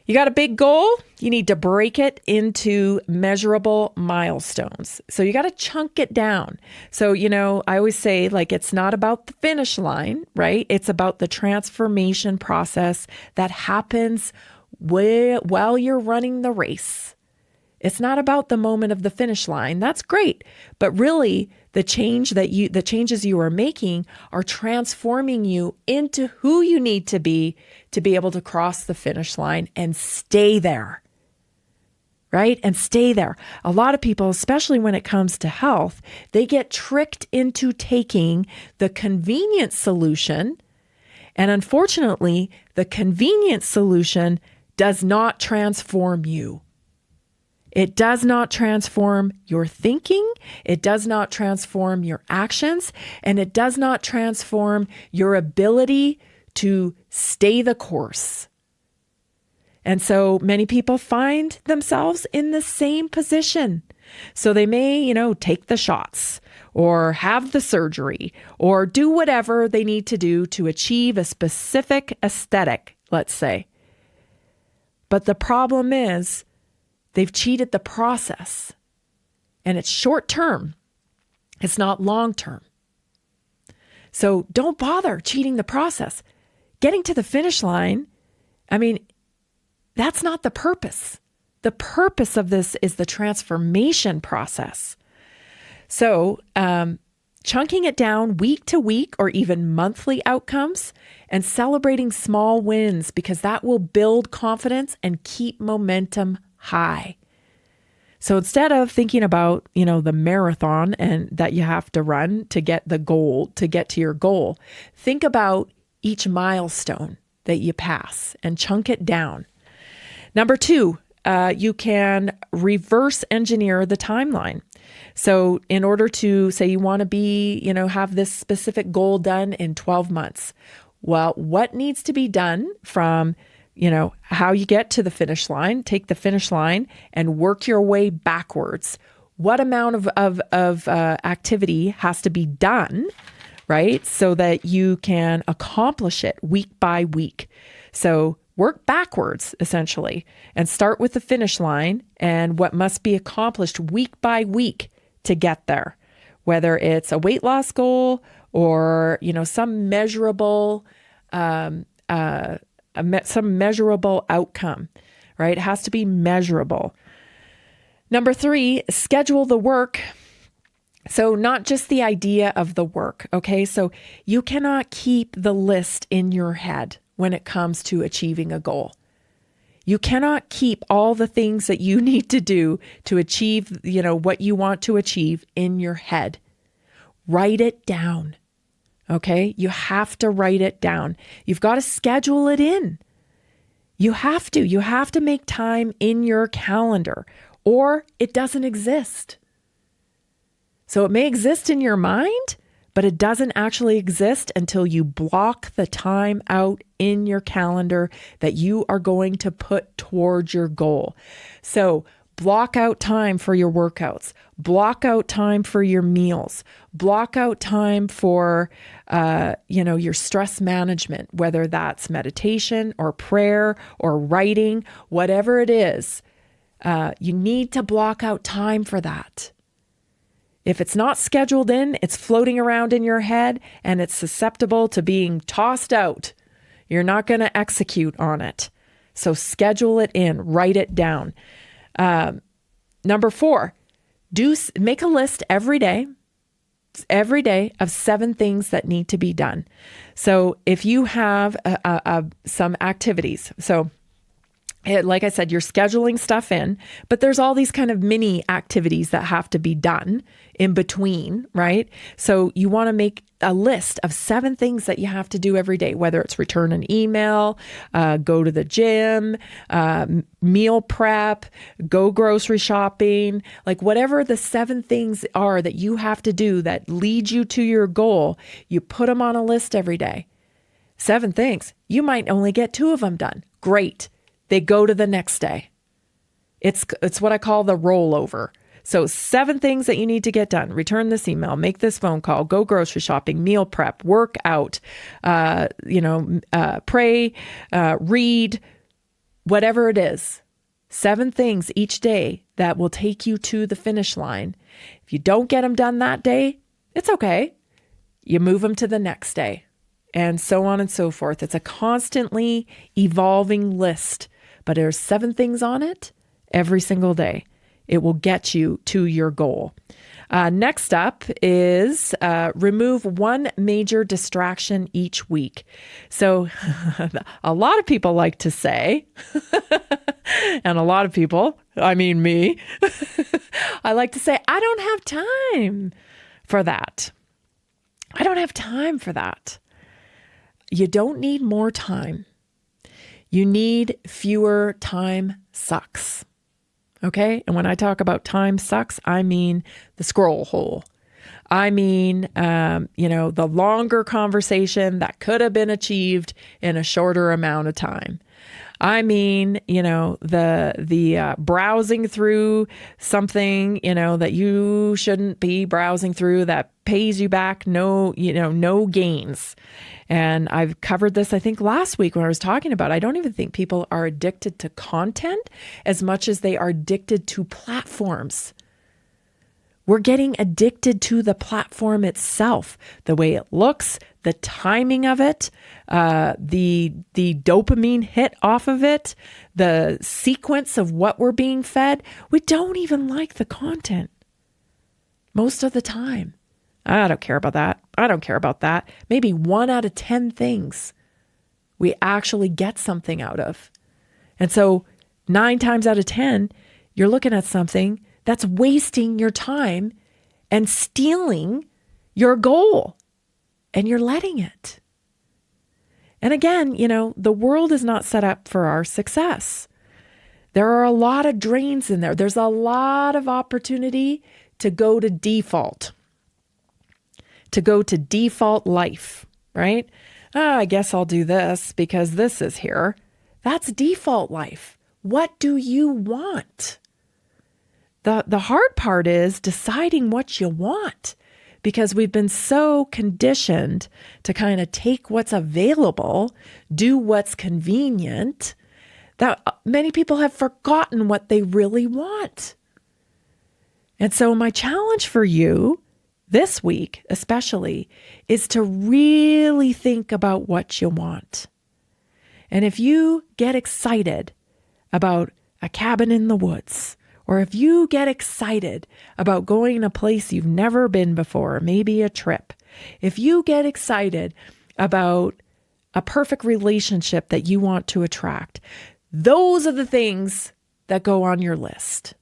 you got a big goal, you need to break it into measurable milestones. So you got to chunk it down. So, I always say, like, it's not about the finish line, right? It's about the transformation process that happens while you're running the race. It's not about the moment of the finish line. That's great. But really, the changes you are making are transforming you into who you need to be able to cross the finish line and stay there. Right? And stay there. A lot of people, especially when it comes to health, they get tricked into taking the convenient solution. And unfortunately, the convenient solution does not transform you. It does not transform your thinking. It does not transform your actions. And it does not transform your ability to stay the course. And so many people find themselves in the same position. So they may, take the shots or have the surgery or do whatever they need to do to achieve a specific aesthetic, let's say. But the problem is, they've cheated the process, and it's short term. It's not long term. So don't bother cheating the process. Getting to the finish line, that's not the purpose. The purpose of this is the transformation process. So chunking it down week to week or even monthly outcomes and celebrating small wins, because that will build confidence and keep momentum high. So instead of thinking about, the marathon and that you have to run to get to your goal, think about each milestone that you pass and chunk it down. Number 2, you can reverse engineer the timeline. So in order to say you want to have this specific goal done in 12 months, well, what needs to be done from how you get to the finish line, take the finish line and work your way backwards. What amount of activity has to be done, right? So that you can accomplish it week by week. So work backwards, essentially, and start with the finish line and what must be accomplished week by week to get there. Whether it's a weight loss goal or, some measurable outcome, right? It has to be measurable. Number 3, schedule the work. So not just the idea of the work, okay? So you cannot keep the list in your head when it comes to achieving a goal. You cannot keep all the things that you need to do to achieve, what you want to achieve in your head. Write it down. Okay? You have to write it down. You've got to schedule it in. You have to make time in your calendar, or it doesn't exist. So it may exist in your mind, but it doesn't actually exist until you block the time out in your calendar that you are going to put towards your goal. So block out time for your workouts, block out time for your meals, block out time for, your stress management, whether that's meditation or prayer or writing, whatever it is. You need to block out time for that. If it's not scheduled in, it's floating around in your head and it's susceptible to being tossed out. You're not going to execute on it. So schedule it in, write it down. Number 4, make a list every day every day of 7 things that need to be done. So if you have some activities, so like I said, you're scheduling stuff in, but there's all these kind of mini activities that have to be done in between, right? So you want to make a list of 7 things that you have to do every day, whether it's return an email, go to the gym, meal prep, go grocery shopping, like whatever the 7 things are that you have to do that lead you to your goal, you put them on a list every day. 7 things. You might only get 2 of them done. Great. They go to the next day. It's what I call the rollover. So 7 things that you need to get done. Return this email, make this phone call, go grocery shopping, meal prep, work out, pray, read, whatever it is. 7 things each day that will take you to the finish line. If you don't get them done that day, it's okay. You move them to the next day, and so on and so forth. It's a constantly evolving list. But there's 7 things on it every single day. It will get you to your goal. Next up is remove 1 major distraction each week. So a lot of people like to say, and a lot of people, I mean me, I like to say, I don't have time for that. I don't have time for that. You don't need more time. You need fewer time sucks. Okay? And when I talk about time sucks, I mean the scroll hole. I mean, the longer conversation that could have been achieved in a shorter amount of time. I mean, the browsing through something, that you shouldn't be browsing through that pays you back no gains. And I've covered this, I think, last week when I was talking about, I don't even think people are addicted to content as much as they are addicted to platforms. We're getting addicted to the platform itself, the way it looks, the timing of it, the dopamine hit off of it, the sequence of what we're being fed. We don't even like the content most of the time. I don't care about that. I don't care about that. Maybe 1 out of 10 things we actually get something out of. And so 9 times out of 10, you're looking at something that's wasting your time and stealing your goal, and you're letting it. And again, the world is not set up for our success. There are a lot of drains in there. There's a lot of opportunity to go to default. To go to default life, right? I guess I'll do this because this is here. That's default life. What do you want? The hard part is deciding what you want, because we've been so conditioned to kind of take what's available, do what's convenient, that many people have forgotten what they really want. And so my challenge for you this week especially is to really think about what you want. And if you get excited about a cabin in the woods, or if you get excited about going to a place you've never been before, maybe a trip, if you get excited about a perfect relationship that you want to attract, those are the things that go on your list.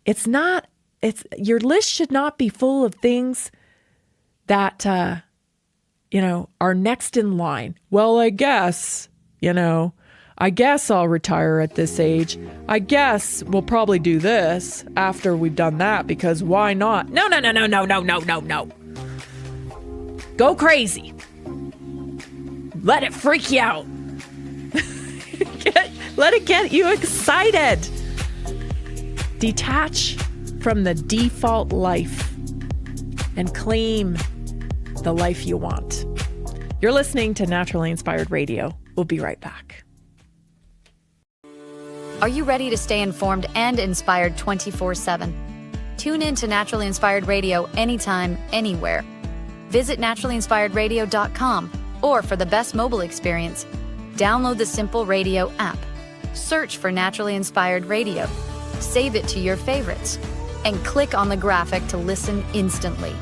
Your list should not be full of things that, are next in line. Well, I guess I'll retire at this age. I guess we'll probably do this after we've done that, because why not? No. Go crazy. Let it freak you out. Let it get you excited. Detach from the default life and claim the life you want. You're listening to Naturally Inspired Radio. We'll be right back. Are you ready to stay informed and inspired 24/7? Tune in to Naturally Inspired Radio anytime, anywhere. Visit naturallyinspiredradio.com, or for the best mobile experience, download the Simple Radio app. Search for Naturally Inspired Radio. Save it to your favorites and click on the graphic to listen instantly.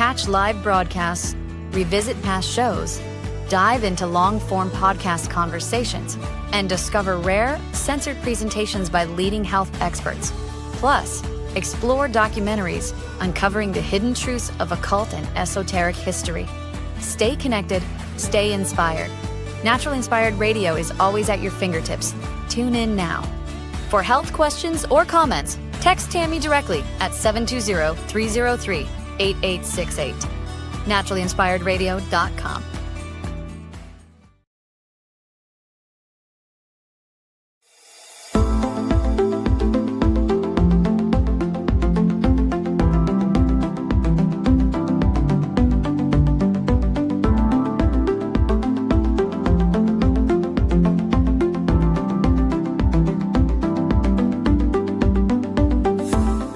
Catch live broadcasts, revisit past shows, dive into long-form podcast conversations, and discover rare, censored presentations by leading health experts. Plus, explore documentaries uncovering the hidden truths of occult and esoteric history. Stay connected, stay inspired. Naturally Inspired Radio is always at your fingertips. Tune in now. For health questions or comments, text Tammy directly at 720-303-8868. NaturallyInspiredRadio.com.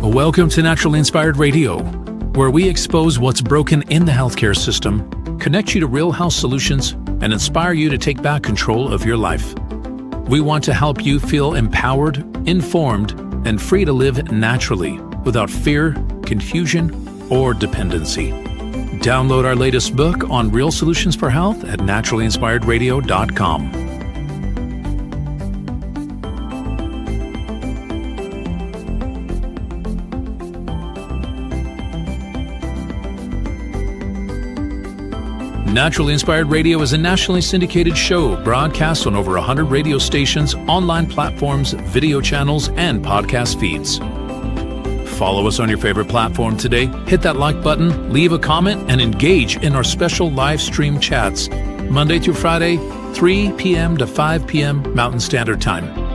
Welcome to Naturally Inspired Radio, where we expose what's broken in the healthcare system, connect you to real health solutions, and inspire you to take back control of your life. We want to help you feel empowered, informed, and free to live naturally without fear, confusion, or dependency. Download our latest book on real solutions for health at naturallyinspiredradio.com. Naturally Inspired Radio is a nationally syndicated show broadcast on over 100 radio stations, online platforms, video channels, and podcast feeds. Follow us on your favorite platform today, hit that like button, leave a comment, and engage in our special live stream chats, Monday through Friday, 3 p.m. to 5 p.m. Mountain Standard Time.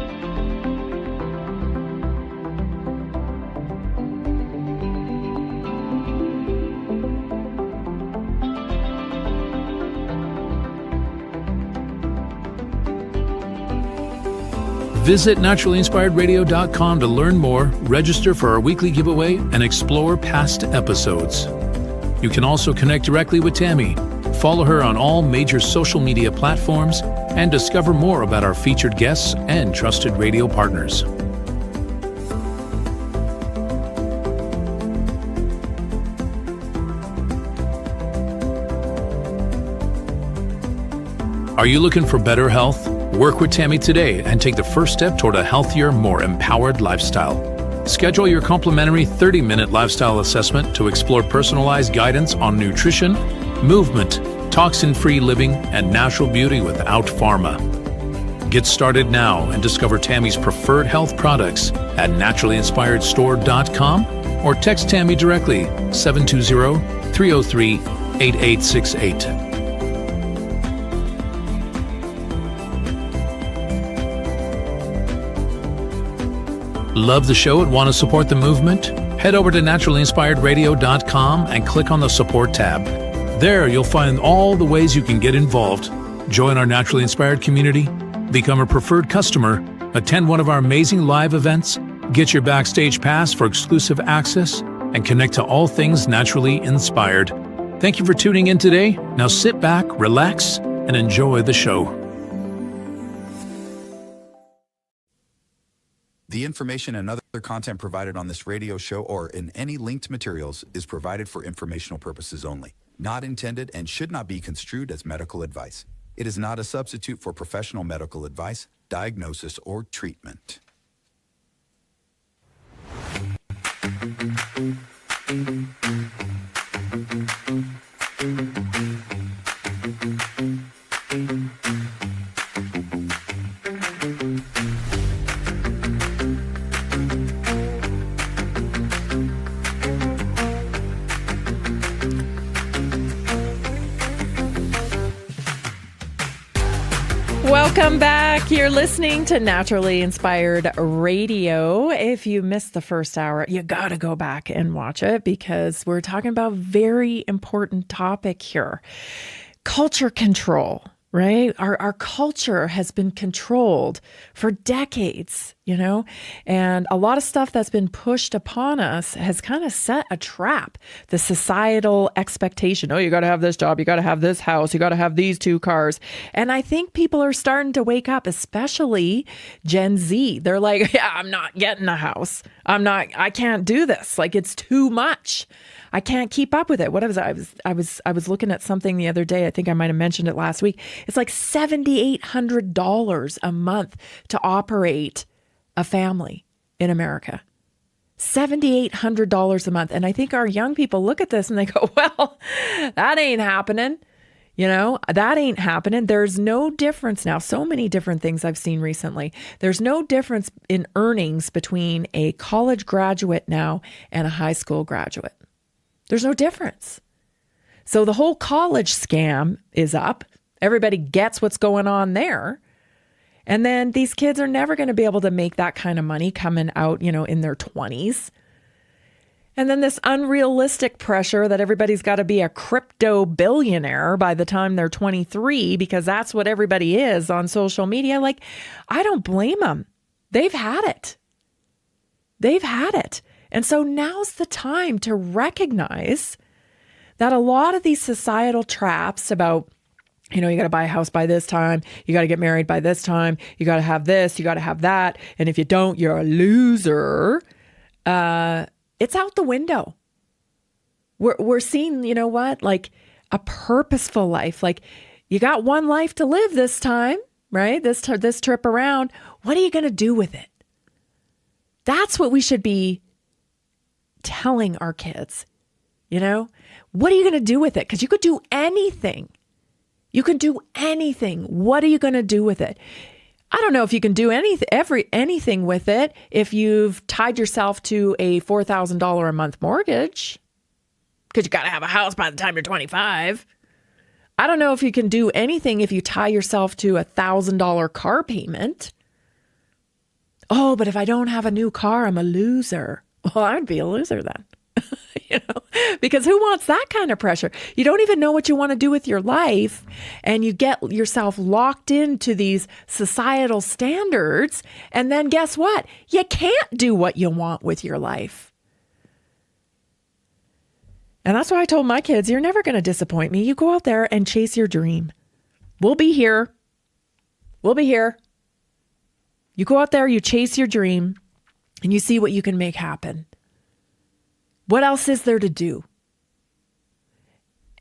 Visit naturallyinspiredradio.com to learn more, register for our weekly giveaway, and explore past episodes. You can also connect directly with Tammy, follow her on all major social media platforms, and discover more about our featured guests and trusted radio partners. Are you looking for better health? Work with Tammy today and take the first step toward a healthier, more empowered lifestyle. Schedule your complimentary 30-minute lifestyle assessment to explore personalized guidance on nutrition, movement, toxin-free living, and natural beauty without pharma. Get started now and discover Tammy's preferred health products at naturallyinspiredstore.com or text Tammy directly 720-303-8868. Love the show and want to support the movement? Head over to naturallyinspiredradio.com and click on the support tab. There you'll find all the ways you can get involved. Join our Naturally Inspired community, become a preferred customer, attend one of our amazing live events, get your backstage pass for exclusive access, and connect to all things naturally inspired. Thank you for tuning in today. Now sit back, relax, and enjoy the show. The information and other content provided on this radio show or in any linked materials is provided for informational purposes only, not intended and should not be construed as medical advice. It is not a substitute for professional medical advice, diagnosis, or treatment. Welcome back. You're listening to Naturally Inspired Radio. If you missed the first hour, you got to go back and watch it because we're talking about a very important topic here. Culture control, right? Our culture has been controlled for decades, you know, and a lot of stuff that's been pushed upon us has kind of set a trap. The societal expectation, oh, you got to have this job, you got to have this house, you got to have these 2 cars. And I think people are starting to wake up, especially Gen Z. They're like, yeah, I'm not getting a house. I can't do this. Like, it's too much. I can't keep up with it. What was I was looking at something the other day. I think I might have mentioned it last week. It's like $7,800 a month to operate a family in America. $7,800 a month. And I think our young people look at this and they go, well, that ain't happening. That ain't happening. There's no difference now. So many different things I've seen recently. There's no difference in earnings between a college graduate now and a high school graduate. There's no difference. So the whole college scam is up. Everybody gets what's going on there. And then these kids are never going to be able to make that kind of money coming out, in their 20s. And then this unrealistic pressure that everybody's got to be a crypto billionaire by the time they're 23, because that's what everybody is on social media. Like, I don't blame them. They've had it. They've had it. And so now's the time to recognize that a lot of these societal traps about, you got to buy a house by this time, you got to get married by this time, you got to have this, you got to have that, and if you don't, you're a loser. It's out the window. We're seeing, like a purposeful life. Like, you got one life to live this time, right? This trip around. What are you going to do with it? That's what we should be telling our kids. What are you going to do with it? Because you could do anything. You can do anything. What are you going to do with it? I don't know if you can do anything with it if you've tied yourself to a $4,000 a month mortgage, because you got to have a house by the time you're 25. I don't know if you can do anything if you tie yourself to a $1,000 car payment. Oh, but if I don't have a new car, I'm a loser. Well, I'd be a loser then. Because who wants that kind of pressure? You don't even know what you want to do with your life, and you get yourself locked into these societal standards, and then guess what? You can't do what you want with your life. And that's why I told my kids, you're never going to disappoint me. You go out there and chase your dream. We'll be here. We'll be here. You go out there, you chase your dream, and you see what you can make happen. What else is there to do?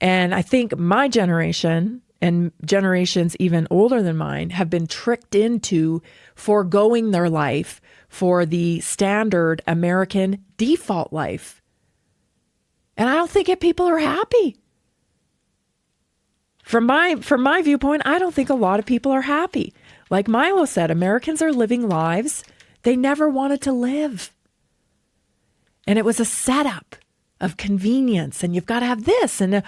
And I think my generation and generations even older than mine have been tricked into foregoing their life for the standard American default life. And I don't think people are happy. From my viewpoint, I don't think a lot of people are happy. Like Milo said, Americans are living lives they never wanted to live. And it was a setup of convenience. And you've got to have this. And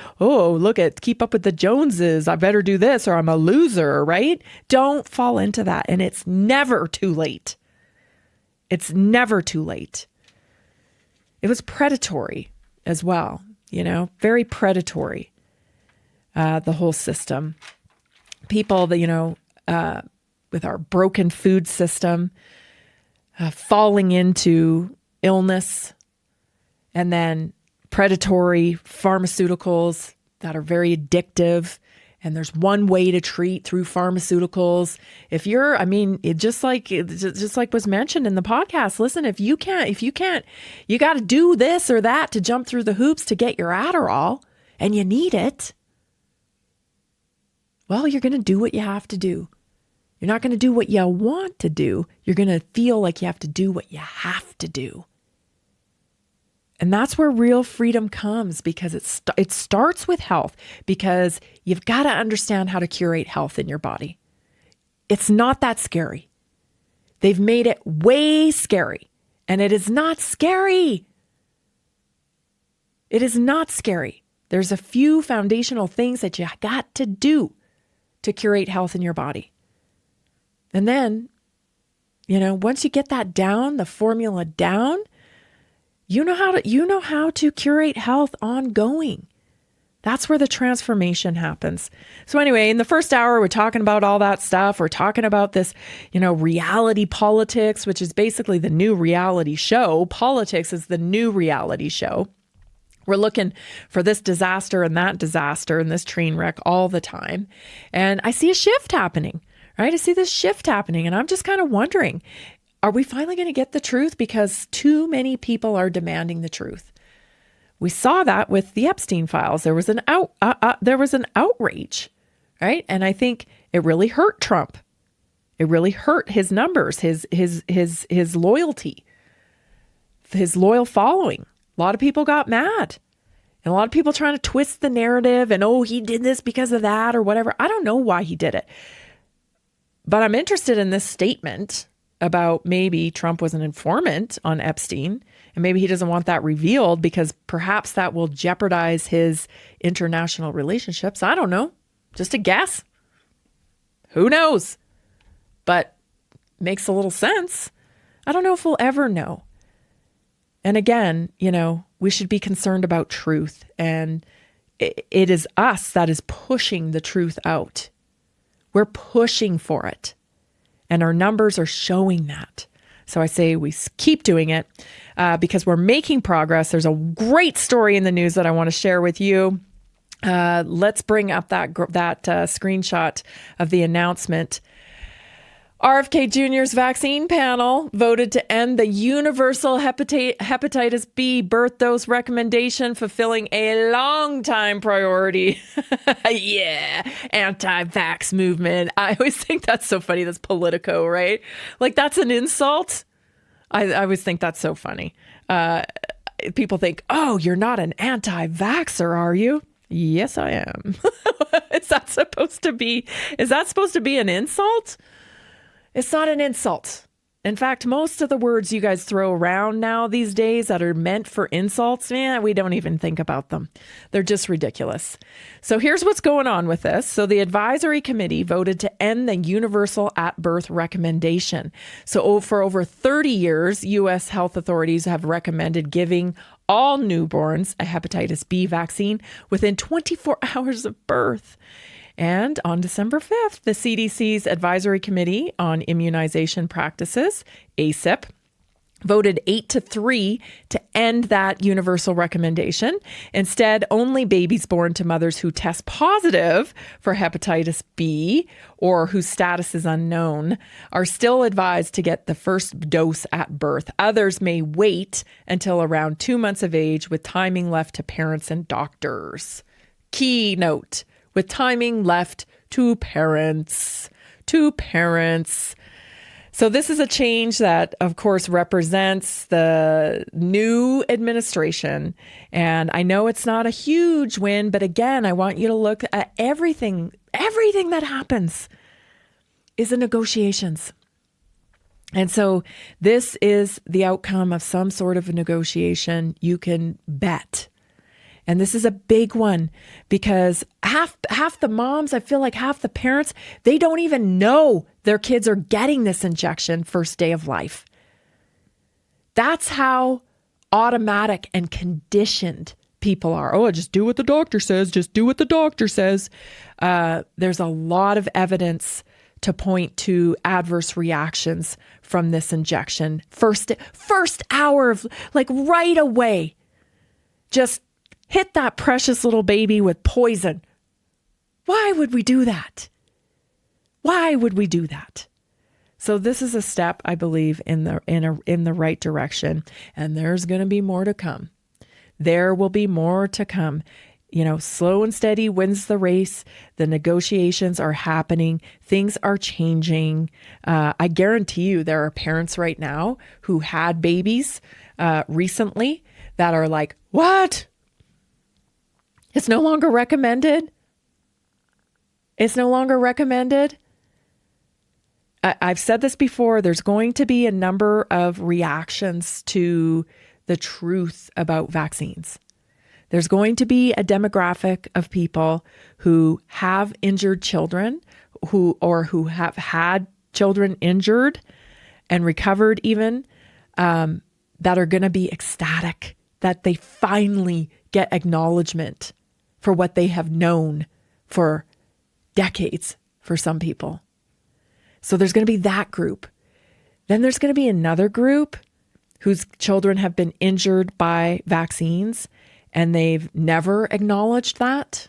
keep up with the Joneses. I better do this or I'm a loser, right? Don't fall into that. And it's never too late. It's never too late. It was predatory as well, very predatory, the whole system. People that, with our broken food system, falling into illness, and then predatory pharmaceuticals that are very addictive. And there's one way to treat through pharmaceuticals. If you're, just like was mentioned in the podcast, listen, if you can't, you got to do this or that to jump through the hoops to get your Adderall, and you need it. Well, you're going to do what you have to do. You're not going to do what you want to do. You're going to feel like you have to do what you have to do. And that's where real freedom comes, because it starts with health, because you've got to understand how to curate health in your body. It's not that scary. They've made it way scary, and it is not scary. It is not scary. There's a few foundational things that you got to do to curate health in your body. And then, once you get that down, the formula down, you know how to curate health ongoing. That's where the transformation happens. So anyway, in the first hour, we're talking about all that stuff. We're talking about this, reality politics, which is basically the new reality show. Politics is the new reality show. We're looking for this disaster and that disaster and this train wreck all the time. And I see a shift happening, right? I see this shift happening, and I'm just kind of wondering, are we finally going to get the truth? Because too many people are demanding the truth. We saw that with the Epstein files. There was an outrage, right? And I think it really hurt Trump. It really hurt his numbers, his loyalty, his loyal following. A lot of people got mad. And a lot of people trying to twist the narrative and, oh, he did this because of that or whatever. I don't know why he did it. But I'm interested in this statement about maybe Trump was an informant on Epstein, and maybe he doesn't want that revealed because perhaps that will jeopardize his international relationships. I don't know. Just a guess. Who knows? But makes a little sense. I don't know if we'll ever know. And again, we should be concerned about truth. And it is us that is pushing the truth out. We're pushing for it. And our numbers are showing that. So I say we keep doing it because we're making progress. There's a great story in the news that I want to share with you. Let's bring up that screenshot of the announcement. RFK Jr.'s vaccine panel voted to end the universal hepatitis B birth dose recommendation, fulfilling a long-time priority. Yeah, anti-vax movement. I always think that's so funny. That's Politico, right? Like, that's an insult. I always think that's so funny. People think, oh, you're not an anti-vaxxer, are you? Yes, I am. Is that supposed to be an insult? It's not an insult. In fact, most of the words you guys throw around now these days that are meant for insults, we don't even think about them. They're just ridiculous. So here's what's going on with this. So the advisory committee voted to end the universal at-birth recommendation. So for over 30 years, U.S. health authorities have recommended giving all newborns a hepatitis B vaccine within 24 hours of birth. And on December 5th, the CDC's Advisory Committee on Immunization Practices, ACIP, voted 8-3 to end that universal recommendation. Instead, only babies born to mothers who test positive for hepatitis B or whose status is unknown are still advised to get the first dose at birth. Others may wait until around 2 months of age, with timing left to parents and doctors. Key note: with timing left to parents. So this is a change that, of course, represents the new administration. And I know it's not a huge win, but again, I want you to look at everything. Everything that happens is in negotiations. And so this is the outcome of some sort of a negotiation, you can bet. And this is a big one because half the moms, I feel like half the parents, they don't even know their kids are getting this injection first day of life. That's how automatic and conditioned people are. Oh, just do what the doctor says. Just do what the doctor says. There's a lot of evidence to point to adverse reactions from this injection. First hour of, like, right away, just hit that precious little baby with poison. Why would we do that? Why would we do that? So this is a step, I believe, in the right direction, and there's going to be more to come. There will be more to come. Slow and steady wins the race. The negotiations are happening. Things are changing. I guarantee you there are parents right now who had babies recently that are like, what? It's no longer recommended. It's no longer recommended. I've said this before. There's going to be a number of reactions to the truth about vaccines. There's going to be a demographic of people who have injured children, who have had children injured and recovered even, that are going to be ecstatic that they finally get acknowledgement for what they have known for decades for some people. So there's going to be that group. Then there's going to be another group whose children have been injured by vaccines and they've never acknowledged that.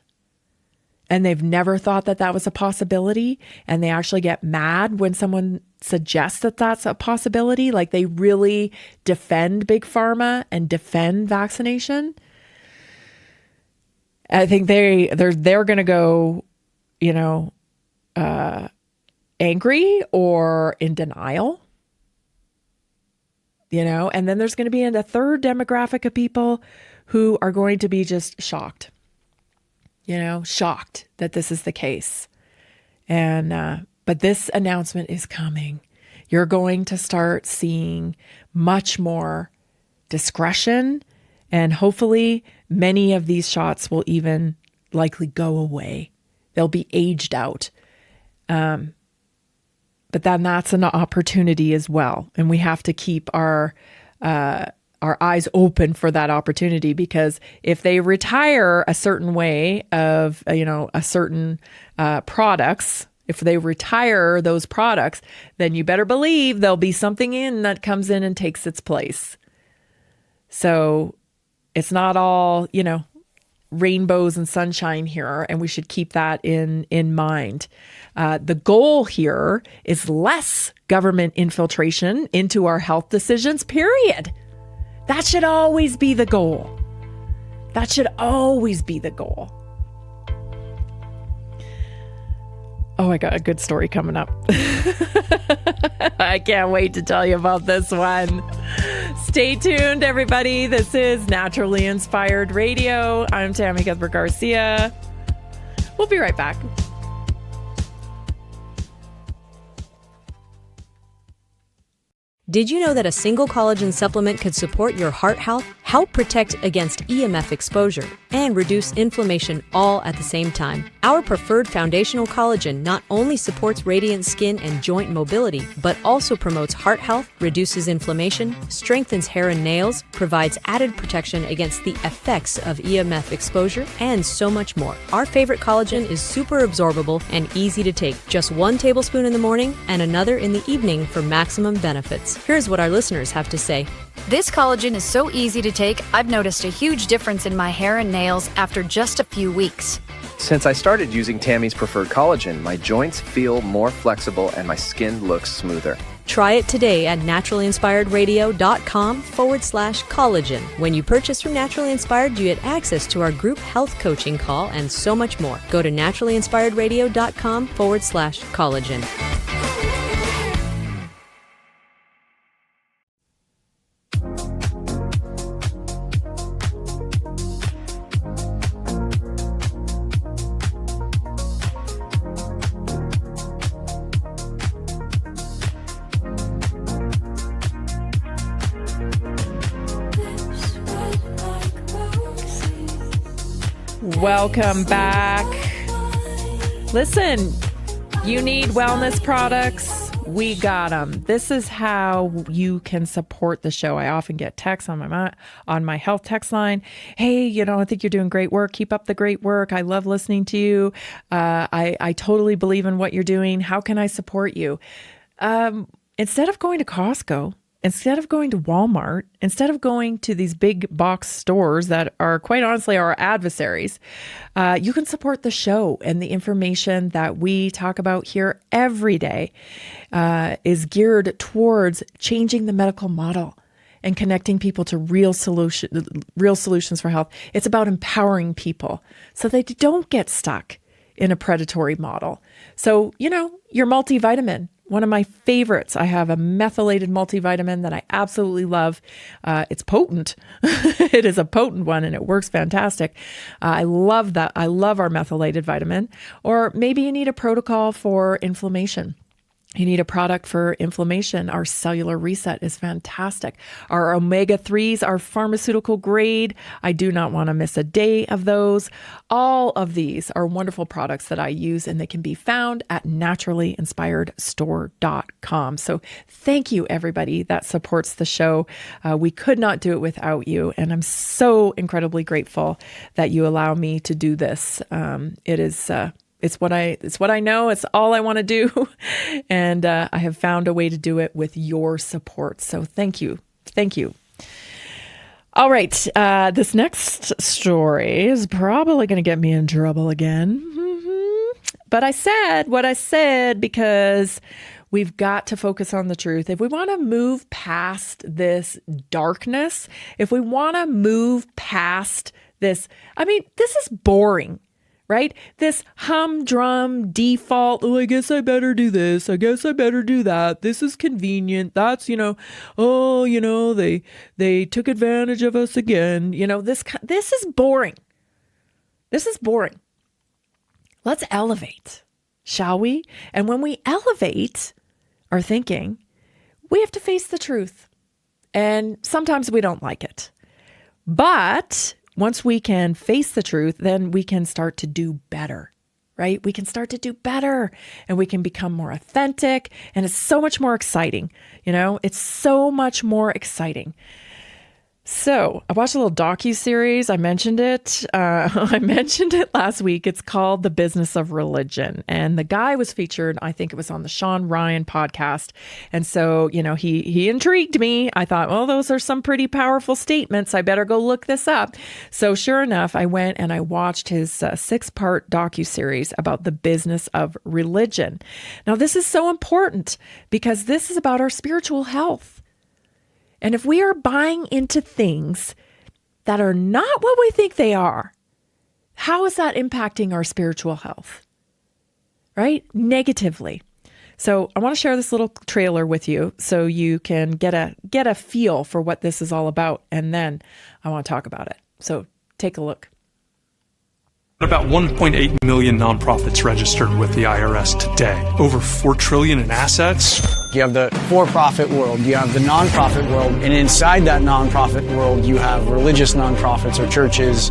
And they've never thought that that was a possibility. And they actually get mad when someone suggests that that's a possibility. Like, they really defend Big Pharma and defend vaccination. I think they're going to go, angry or in denial, and then there's going to be a third demographic of people who are going to be just shocked, shocked that this is the case. And, but this announcement is coming. You're going to start seeing much more discretion, and hopefully many of these shots will even likely go away. They'll be aged out. But then that's an opportunity as well. And we have to keep our eyes open for that opportunity, because if they retire a certain way of, a certain products, if they retire those products, then you better believe there'll be something in that comes in and takes its place. So it's not all, rainbows and sunshine here, and we should keep that in mind. The goal here is less government infiltration into our health decisions, period. That should always be the goal. That should always be the goal. Oh, I got a good story coming up. I can't wait to tell you about this one. Stay tuned, everybody. This is Naturally Inspired Radio. I'm Tammy Cuthbert-Garcia. We'll be right back. Did you know that a single collagen supplement could support your heart health, help protect against EMF exposure, and reduce inflammation all at the same time? Our preferred foundational collagen not only supports radiant skin and joint mobility, but also promotes heart health, reduces inflammation, strengthens hair and nails, provides added protection against the effects of EMF exposure, and so much more. Our favorite collagen is super absorbable and easy to take. Just 1 tablespoon in the morning and another in the evening for maximum benefits. Here's what our listeners have to say. This collagen is so easy to take, I've noticed a huge difference in my hair and nails after just a few weeks. Since I started using Tammy's preferred collagen, my joints feel more flexible and my skin looks smoother. Try it today at naturalinspiredradio.com/collagen. When you purchase from Naturally Inspired, you get access to our group health coaching call and so much more. Go to naturalinspiredradio.com/collagen. Welcome back. Listen, you need wellness products. We got them. This is how you can support the show. I often get texts on my health text line. Hey, I think you're doing great work. Keep up the great work. I love listening to you. I totally believe in what you're doing. How can I support you? Instead of going to Costco, instead of going to Walmart, instead of going to these big box stores that are quite honestly our adversaries, you can support the show, and the information that we talk about here every day is geared towards changing the medical model and connecting people to real solutions for health. It's about empowering people so they don't get stuck in a predatory model. So, your multivitamin. One of my favorites. I have a methylated multivitamin that I absolutely love. It's potent. It is a potent one and it works fantastic. I love that. I love our methylated vitamin. Or maybe you need a protocol for inflammation. You need a product for inflammation. Our cellular reset is fantastic. Our omega-3s are pharmaceutical grade. I do not want to miss a day of those. All of these are wonderful products that I use, and they can be found at naturallyinspiredstore.com. So thank you, everybody that supports the show. We could not do it without you, and I'm so incredibly grateful that you allow me to do this. It's what I know. It's all I want to do. And I have found a way to do it with your support. So thank you. Thank you. All right. This next story is probably going to get me in trouble again. But I said what I said because we've got to focus on the truth. If we want to move past this darkness, if we want to move past this is boring, right? This humdrum default, oh, I guess I better do this. I guess I better do that. This is convenient. That's, they took advantage of us again. This is boring. This is boring. Let's elevate, shall we? And when we elevate our thinking, we have to face the truth. And sometimes we don't like it. But once we can face the truth, then we can start to do better, right? We can start to do better and we can become more authentic. And it's so much more exciting. It's so much more exciting. So I watched a little docu-series. I mentioned it. I mentioned it last week. It's called The Business of Religion. And the guy was featured, I think it was on the Sean Ryan podcast. And so, he intrigued me. I thought, well, those are some pretty powerful statements. I better go look this up. So sure enough, I went and I watched his 6-part docu-series about the business of religion. Now, this is so important because this is about our spiritual health. And if we are buying into things that are not what we think they are, how is that impacting our spiritual health? Right? Negatively. So I want to share this little trailer with you so you can get a feel for what this is all about. And then I want to talk about it. So take a look. About 1.8 million nonprofits registered with the IRS today. Over $4 trillion in assets. You have the for-profit world, you have the nonprofit world, and inside that nonprofit world, you have religious nonprofits or churches.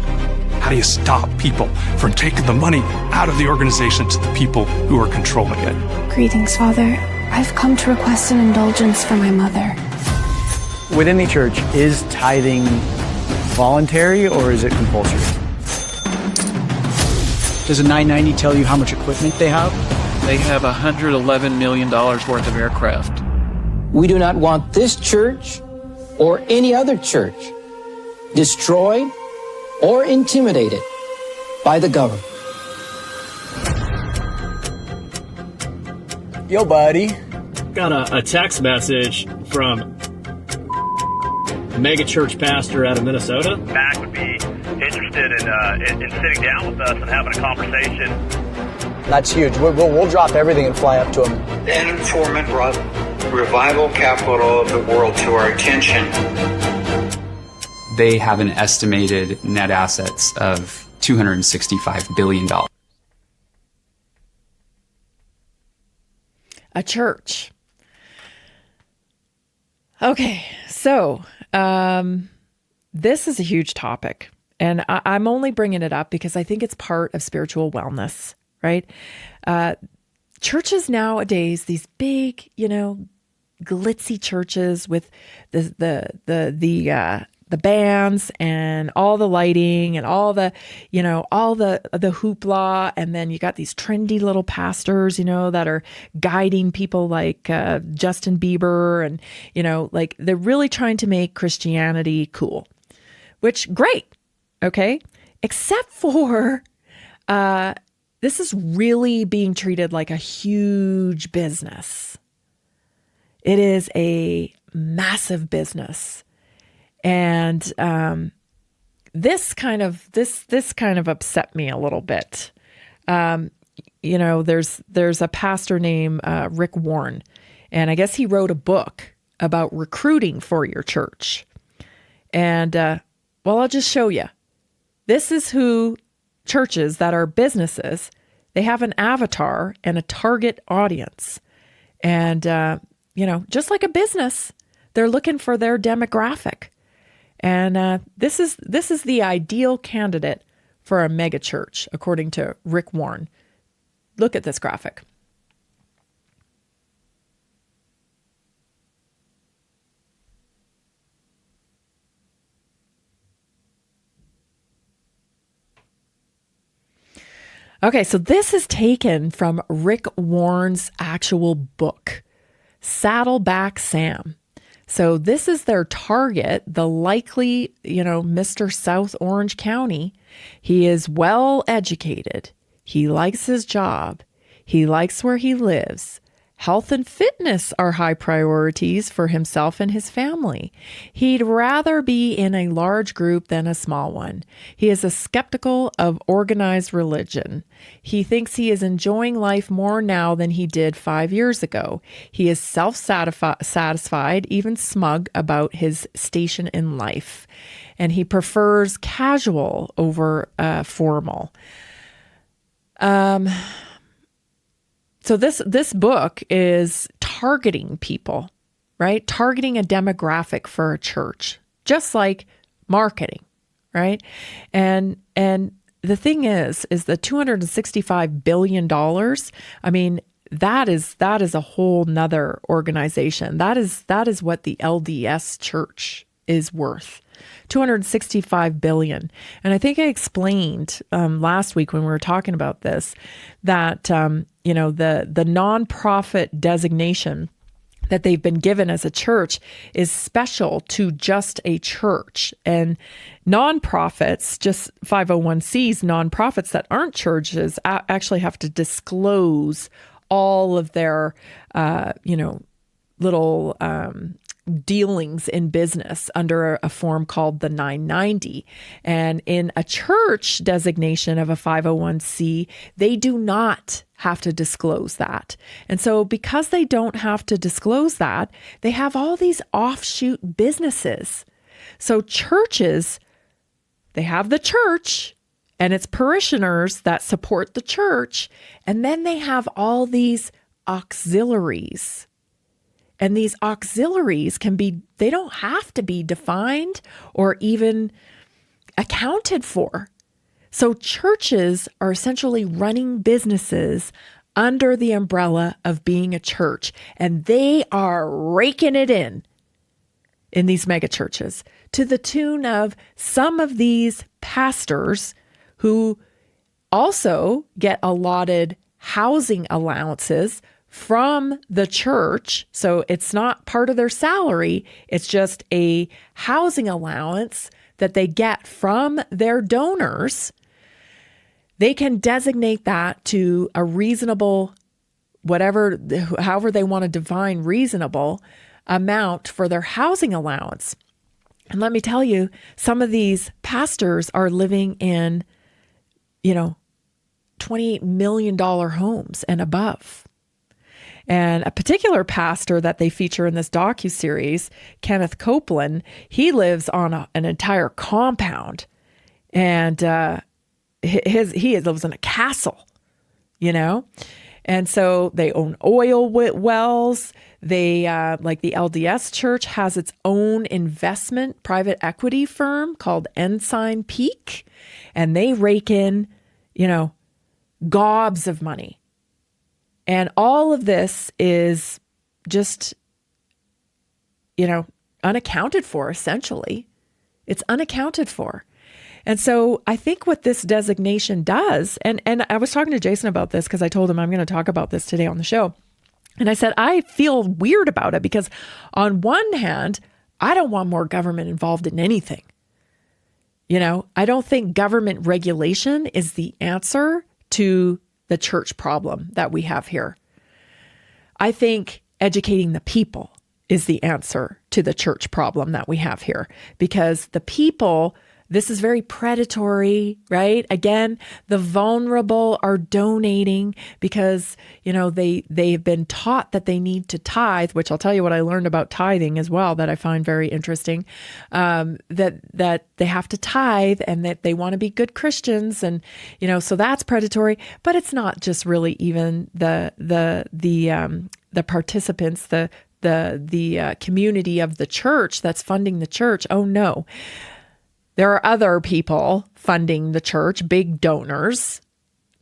How do you stop people from taking the money out of the organization to the people who are controlling it? Greetings, Father. I've come to request an indulgence for my mother. Within the church, is tithing voluntary or is it compulsory? Does a 990 tell you how much equipment they have? They have $111 million worth of aircraft. We do not want this church or any other church destroyed or intimidated by the government. Yo, buddy. Got a text message from a mega church pastor out of Minnesota. Mac would be interested in sitting down with us and having a conversation. That's huge. We'll drop everything and fly up to him. The informant brought revival capital of the world to our attention. They have an estimated net assets of $265 billion. A church. Okay, so this is a huge topic. And I'm only bringing it up because I think it's part of spiritual wellness, right? Churches nowadays, these big, glitzy churches with the bands and all the lighting and all the hoopla. And then you got these trendy little pastors, that are guiding people like Justin Bieber. And, they're really trying to make Christianity cool, which great. Okay. Except for, this is really being treated like a huge business. It is a massive business. And this kind of upset me a little bit. There's a pastor named Rick Warren, and I guess he wrote a book about recruiting for your church. And I'll just show you. This is who churches that are businesses, they have an avatar and a target audience. And, just like a business, they're looking for their demographic. And this is the ideal candidate for a mega church, according to Rick Warren. Look at this graphic. Okay, so this is taken from Rick Warren's actual book, Saddleback Sam. So this is their target, the likely, Mr. South Orange County. He is well educated. He likes his job. He likes where he lives, Health and fitness are high priorities for himself and his family. He'd rather be in a large group than a small one. He is skeptical of organized religion. He thinks he is enjoying life more now than he did 5 years ago. He is self-satisfied, even smug about his station in life. And he prefers casual over formal. So this book is targeting people, right? Targeting a demographic for a church, just like marketing, right? And the thing is the $265 billion, I mean, that is a whole nother organization. That is what the LDS Church is worth. $265 billion. And I think I explained last week when we were talking about this, that the nonprofit designation that they've been given as a church is special to just a church. And nonprofits, just 501c's, nonprofits that aren't churches, actually have to disclose all of their, little dealings in business under a form called the 990. And in a church designation of a 501c, they do not have to disclose that. And so because they don't have to disclose that, they have all these offshoot businesses. So churches, they have the church and its parishioners that support the church, and then they have all these auxiliaries. And these auxiliaries they don't have to be defined or even accounted for. So churches are essentially running businesses under the umbrella of being a church, and they are raking it in these mega churches to the tune of some of these pastors who also get allotted housing allowances from the church. So it's not part of their salary. It's just a housing allowance that they get from their donors. They can designate that to a reasonable, however they want to define reasonable amount for their housing allowance. And let me tell you, some of these pastors are living in, $28 million homes and above. And a particular pastor that they feature in this docuseries, Kenneth Copeland, he lives on an entire compound, and he lives in a castle, And so they own oil wells. They, like the LDS Church, has its own investment private equity firm called Ensign Peak, and they rake in, gobs of money. And all of this is just, unaccounted for, essentially. It's unaccounted for. And so I think what this designation does, and I was talking to Jason about this because I told him I'm going to talk about this today on the show. And I said, I feel weird about it because on one hand, I don't want more government involved in anything. I don't think government regulation is the answer to the church problem that we have here. I think educating the people is the answer to the church problem that we have here, because the people, this is very predatory, right? Again, the vulnerable are donating because, they've been taught that they need to tithe, which I'll tell you what I learned about tithing as well that I find very interesting, that they have to tithe and that they want to be good Christians. And, so that's predatory, but it's not just really even the participants, the community of the church that's funding the church. Oh no. There are other people funding the church, big donors,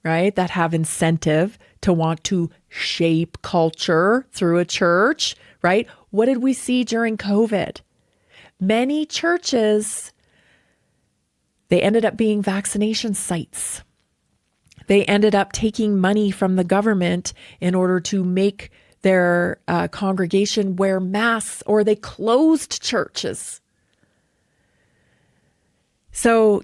right, that have incentive to want to shape culture through a church, right? What did we see during COVID? Many churches, they ended up being vaccination sites. They ended up taking money from the government in order to make their congregation wear masks, or they closed churches. So,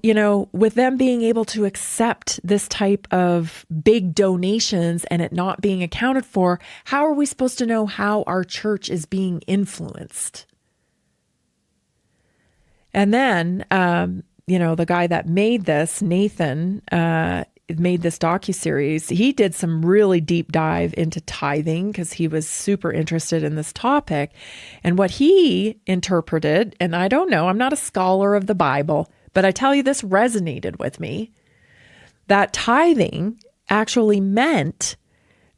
with them being able to accept this type of big donations and it not being accounted for, how are we supposed to know how our church is being influenced? And then, the guy that made this, Nathan, made this docuseries. He did some really deep dive into tithing because he was super interested in this topic. And what he interpreted, and I don't know, I'm not a scholar of the Bible, but I tell you, this resonated with me, that tithing actually meant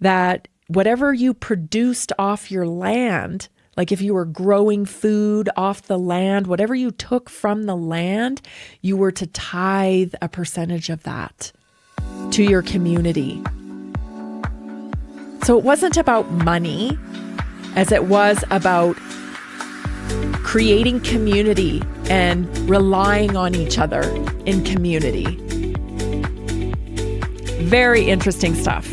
that whatever you produced off your land, like if you were growing food off the land, whatever you took from the land, you were to tithe a percentage of that to your community. So it wasn't about money as it was about creating community and relying on each other in community. Very interesting stuff.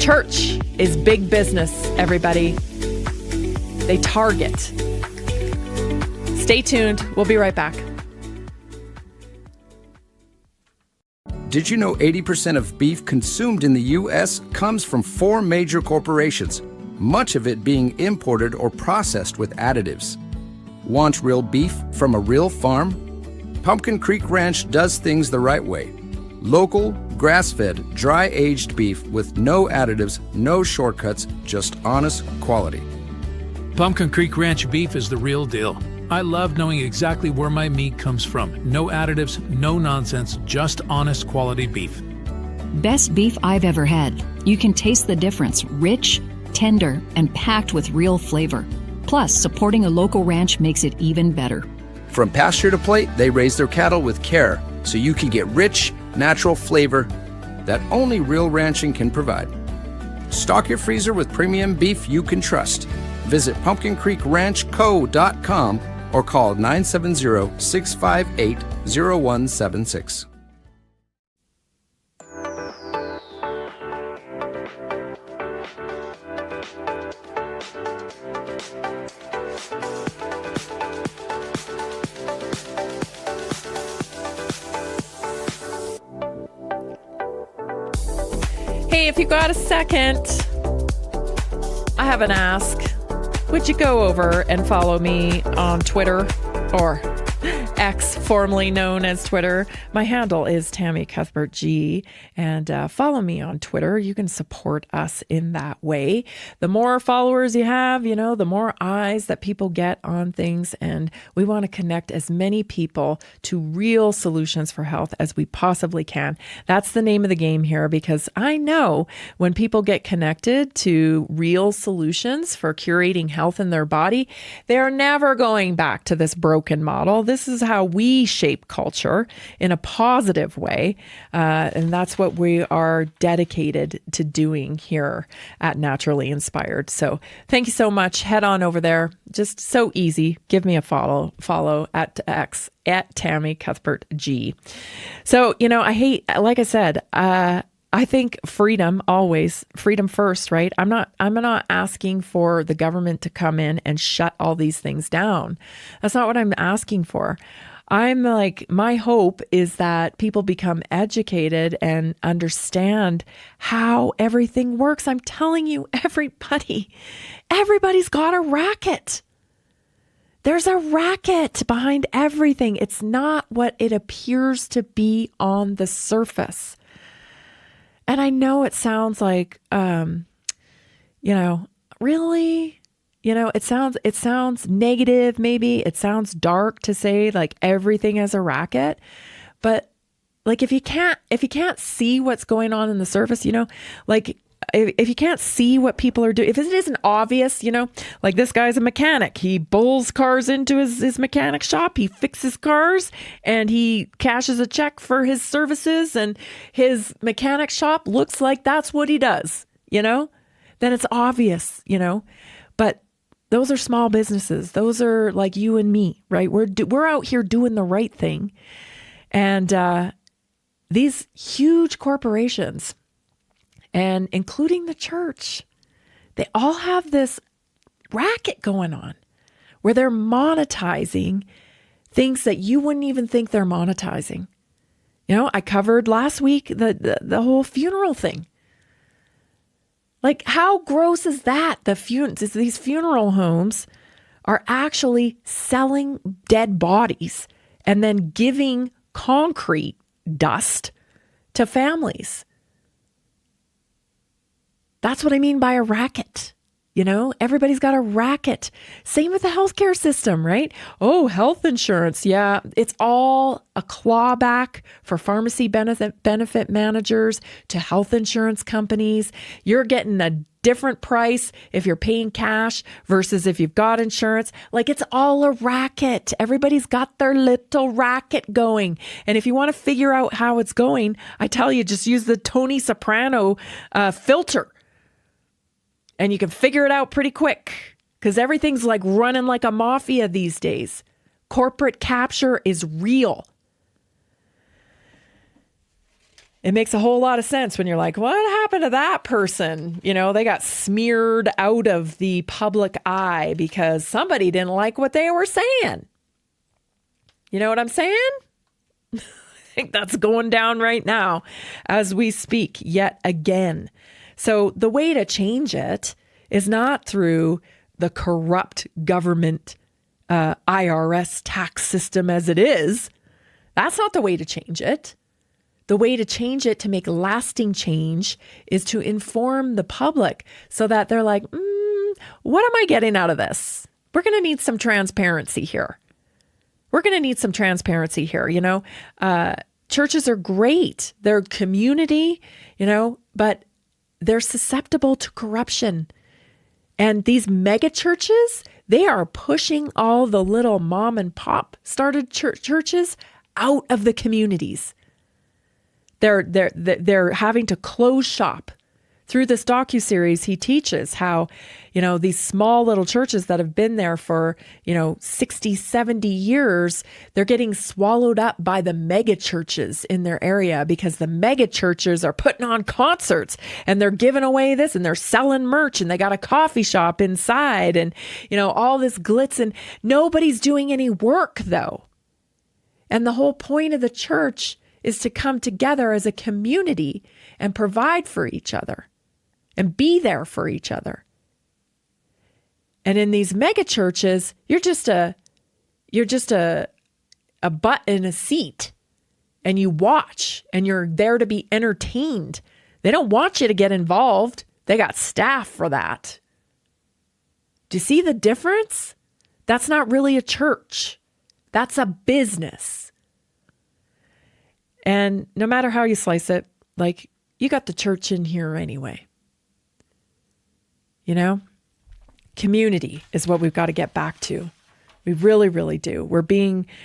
Church is big business, everybody. They target. Stay tuned. We'll be right back. Did you know 80% of beef consumed in the U.S. comes from 4 major corporations, much of it being imported or processed with additives? Want real beef from a real farm? Pumpkin Creek Ranch does things the right way. Local, grass-fed, dry-aged beef with no additives, no shortcuts, just honest quality. Pumpkin Creek Ranch beef is the real deal. I love knowing exactly where my meat comes from. No additives, no nonsense, just honest quality beef. Best beef I've ever had. You can taste the difference. Rich, tender, and packed with real flavor. Plus, supporting a local ranch makes it even better. From pasture to plate, they raise their cattle with care, so you can get rich, natural flavor that only real ranching can provide. Stock your freezer with premium beef you can trust. Visit pumpkincreekranchco.com or call 970-658-0176. Hey, if you got a second, I have an ask. Would you go over and follow me on Twitter, or X, formerly known as Twitter? My handle is Tammy Cuthbert G, and follow me on Twitter. You can support us in that way. The more followers you have, the more eyes that people get on things, and we want to connect as many people to real solutions for health as we possibly can. That's the name of the game here, because I know when people get connected to real solutions for curating health in their body, they're never going back to this broken model. This is how we shape culture in a positive way. And that's what we are dedicated to doing here at Naturally Inspired. So thank you so much. Head on over there. Just so easy. Give me a follow at X at Tammy Cuthbert G. So, like I said, I think freedom first, right? I'm not asking for the government to come in and shut all these things down. That's not what I'm asking for. I'm like, my hope is that people become educated and understand how everything works. I'm telling you, everybody's got a racket. There's a racket behind everything. It's not what it appears to be on the surface. And I know it sounds like, really, it sounds negative. Maybe it sounds dark to say like everything is a racket, but like, if you can't see what's going on in the surface, like if you can't see what people are doing, if it isn't obvious, like this guy's a mechanic, he bowls cars into his mechanic shop, he fixes cars and he cashes a check for his services, and his mechanic shop looks like that's what he does, then it's obvious, but those are small businesses. Those are like you and me, right? We're out here doing the right thing. And these huge corporations, and including the church, they all have this racket going on where they're monetizing things that you wouldn't even think they're monetizing. You know, I covered last week the whole funeral thing. Like, how gross is that? These funeral homes are actually selling dead bodies and then giving concrete dust to families. That's what I mean by a racket. You know, everybody's got a racket. Same with the healthcare system, right? Oh, health insurance. Yeah, it's all a clawback for pharmacy benefit managers to health insurance companies. You're getting a different price if you're paying cash versus if you've got insurance. Like, it's all a racket. Everybody's got their little racket going. And if you want to figure out how it's going, I tell you, just use the Tony Soprano filter. And you can figure it out pretty quick because everything's like running like a mafia these days. Corporate capture is real. It makes a whole lot of sense when you're like, what happened to that person? You know, they got smeared out of the public eye because somebody didn't like what they were saying. You know what I'm saying? I think that's going down right now as we speak yet again. So the way to change it is not through the corrupt government IRS tax system as it is. That's not the way to change it. The way to change it, to make lasting change, is to inform the public so that they're like, what am I getting out of this? We're going to need some transparency here. You know, churches are great. They're community, you know, but they're susceptible to corruption. And these mega churches, they are pushing all the little mom and pop started churches out of the communities. They're having to close shop. Through this docuseries, he teaches how, you know, these small little churches that have been there for, you know, 60, 70 years, they're getting swallowed up by the mega churches in their area because the mega churches are putting on concerts and they're giving away this and they're selling merch and they got a coffee shop inside and, you know, all this glitz, and nobody's doing any work though. And the whole point of the church is to come together as a community and provide for each other and be there for each other. And in these mega churches, you're just a butt in a seat, and you watch, and you're there to be entertained. They don't want you to get involved. They got staff for that. Do you see the difference? That's not really a church. That's a business. And no matter how you slice it, like, you got the church in here anyway. You know, community is what we've got to get back to. We really, really do. We're being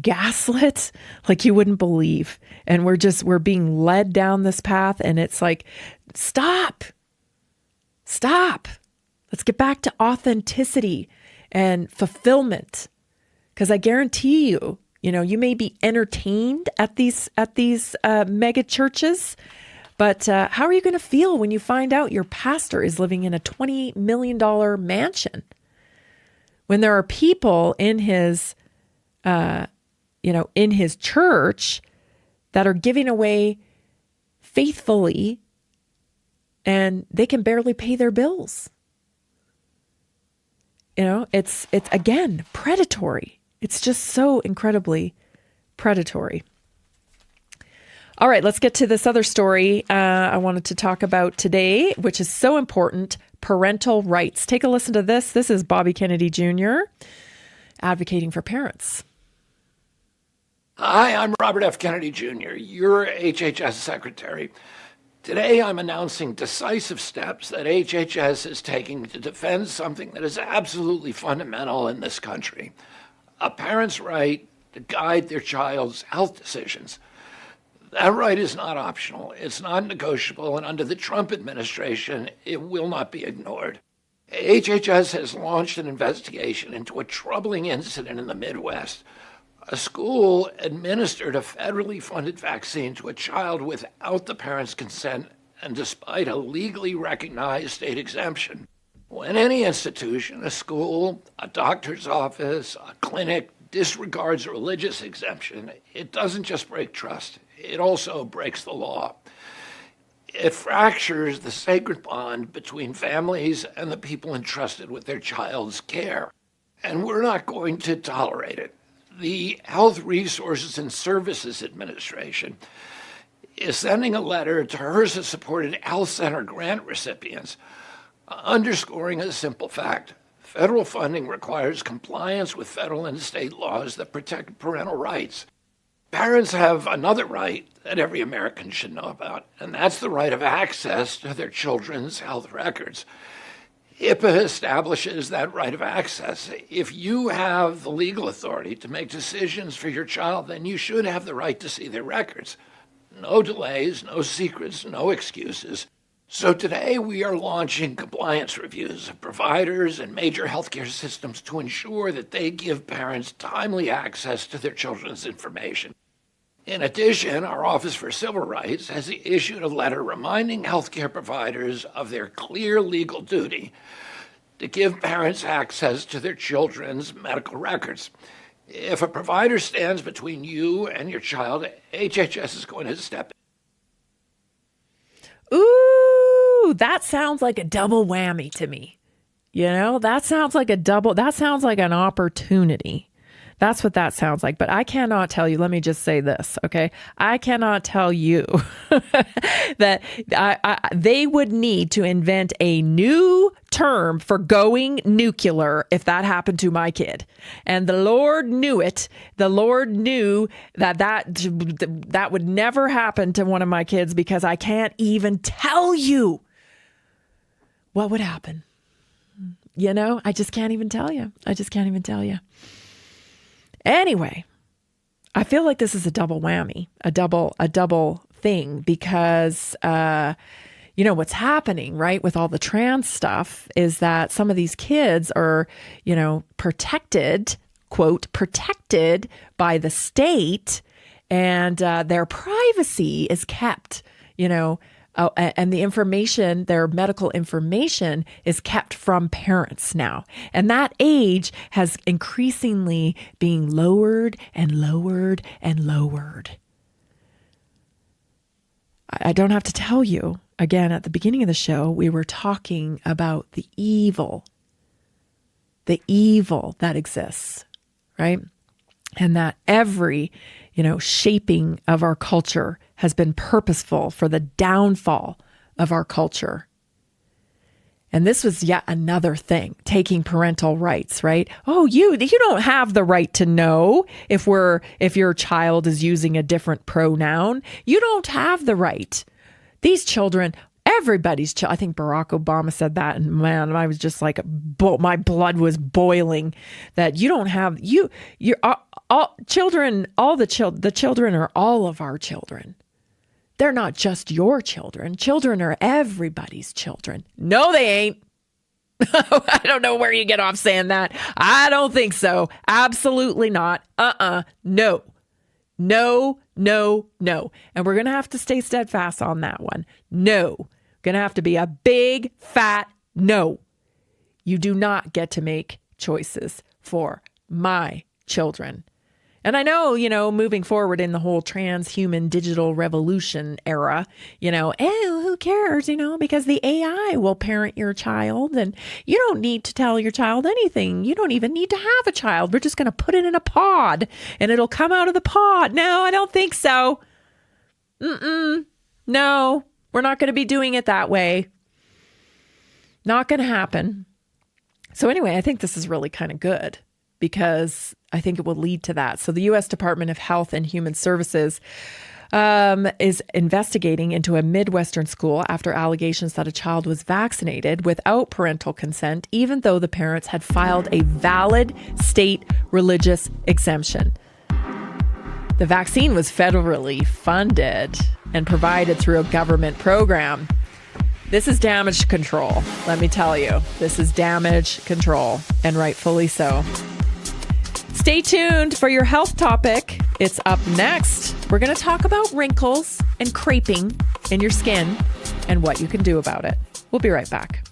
gaslit like you wouldn't believe. And we're being led down this path. And it's like, stop. Let's get back to authenticity and fulfillment. Because I guarantee you, you know, you may be entertained at these mega churches, but how are you going to feel when you find out your pastor is living in a $20 million mansion? When there are people in his, in his church that are giving away faithfully, and they can barely pay their bills. You know, it's again predatory. It's just so incredibly predatory. All right, let's get to this other story I wanted to talk about today, which is so important: parental rights. Take a listen to this. This is Bobby Kennedy Jr. advocating for parents. Hi, I'm Robert F. Kennedy Jr., your HHS secretary. Today, I'm announcing decisive steps that HHS is taking to defend something that is absolutely fundamental in this country: a parent's right to guide their child's health decisions. That right is not optional, it's not negotiable, and under the Trump administration, it will not be ignored. HHS has launched an investigation into a troubling incident in the Midwest. A school administered a federally funded vaccine to a child without the parent's consent and despite a legally recognized state exemption. When any institution, a school, a doctor's office, a clinic disregards a religious exemption, it doesn't just break trust, it also breaks the law. It fractures the sacred bond between families and the people entrusted with their child's care. And we're not going to tolerate it. The Health Resources and Services Administration is sending a letter to HRSA-supported health center grant recipients underscoring a simple fact. Federal funding requires compliance with federal and state laws that protect parental rights. Parents have another right that every American should know about, and that's the right of access to their children's health records. HIPAA establishes that right of access. If you have the legal authority to make decisions for your child, then you should have the right to see their records. No delays, no secrets, no excuses. So today we are launching compliance reviews of providers and major healthcare systems to ensure that they give parents timely access to their children's information. In addition, our Office for Civil Rights has issued a letter reminding healthcare providers of their clear legal duty to give parents access to their children's medical records. If a provider stands between you and your child, HHS is going to step in. Ooh, that sounds like a double whammy to me. You know, that sounds like an opportunity. That's what that sounds like. But I cannot tell you, let me just say this, okay? I cannot tell you that they would need to invent a new term for going nuclear if that happened to my kid. And the Lord knew it. The Lord knew that would never happen to one of my kids, because I can't even tell you what would happen. You know, I just can't even tell you. Anyway, I feel like this is a double whammy, a double thing, because, what's happening, right, with all the trans stuff is that some of these kids are, protected, quote, protected by the state, and their privacy is kept, and the information, their medical information, is kept from parents now. And that age has increasingly being lowered and lowered and lowered. I don't have to tell you, again, at the beginning of the show, we were talking about the evil that exists, right? And that every, shaping of our culture has been purposeful for the downfall of our culture. And this was yet another thing, taking parental rights, right? Oh, you don't have the right to know if your child is using a different pronoun. You don't have the right. These children, everybody's child. I think Barack Obama said that, and man, I was just like, my blood was boiling. That you don't have all children. The children are all of our children. They're not just your children. Children are everybody's children. No, they ain't. I don't know where you get off saying that. I don't think so. Absolutely not. No. No. And we're going to have to stay steadfast on that one. No. Going to have to be a big, fat no. You do not get to make choices for my children. And I know, moving forward in the whole transhuman digital revolution era, who cares, because the AI will parent your child, and you don't need to tell your child anything. You don't even need to have a child. We're just going to put it in a pod and it'll come out of the pod. No, I don't think so. No, we're not going to be doing it that way. Not going to happen. So anyway, I think this is really kind of good, because I think it will lead to that. So the U.S. Department of Health and Human Services is investigating into a Midwestern school after allegations that a child was vaccinated without parental consent, even though the parents had filed a valid state religious exemption. The vaccine was federally funded and provided through a government program. This is damage control, let me tell you. This is damage control, and rightfully so. Stay tuned for your health topic. It's up next. We're going to talk about wrinkles and creping in your skin and what you can do about it. We'll be right back.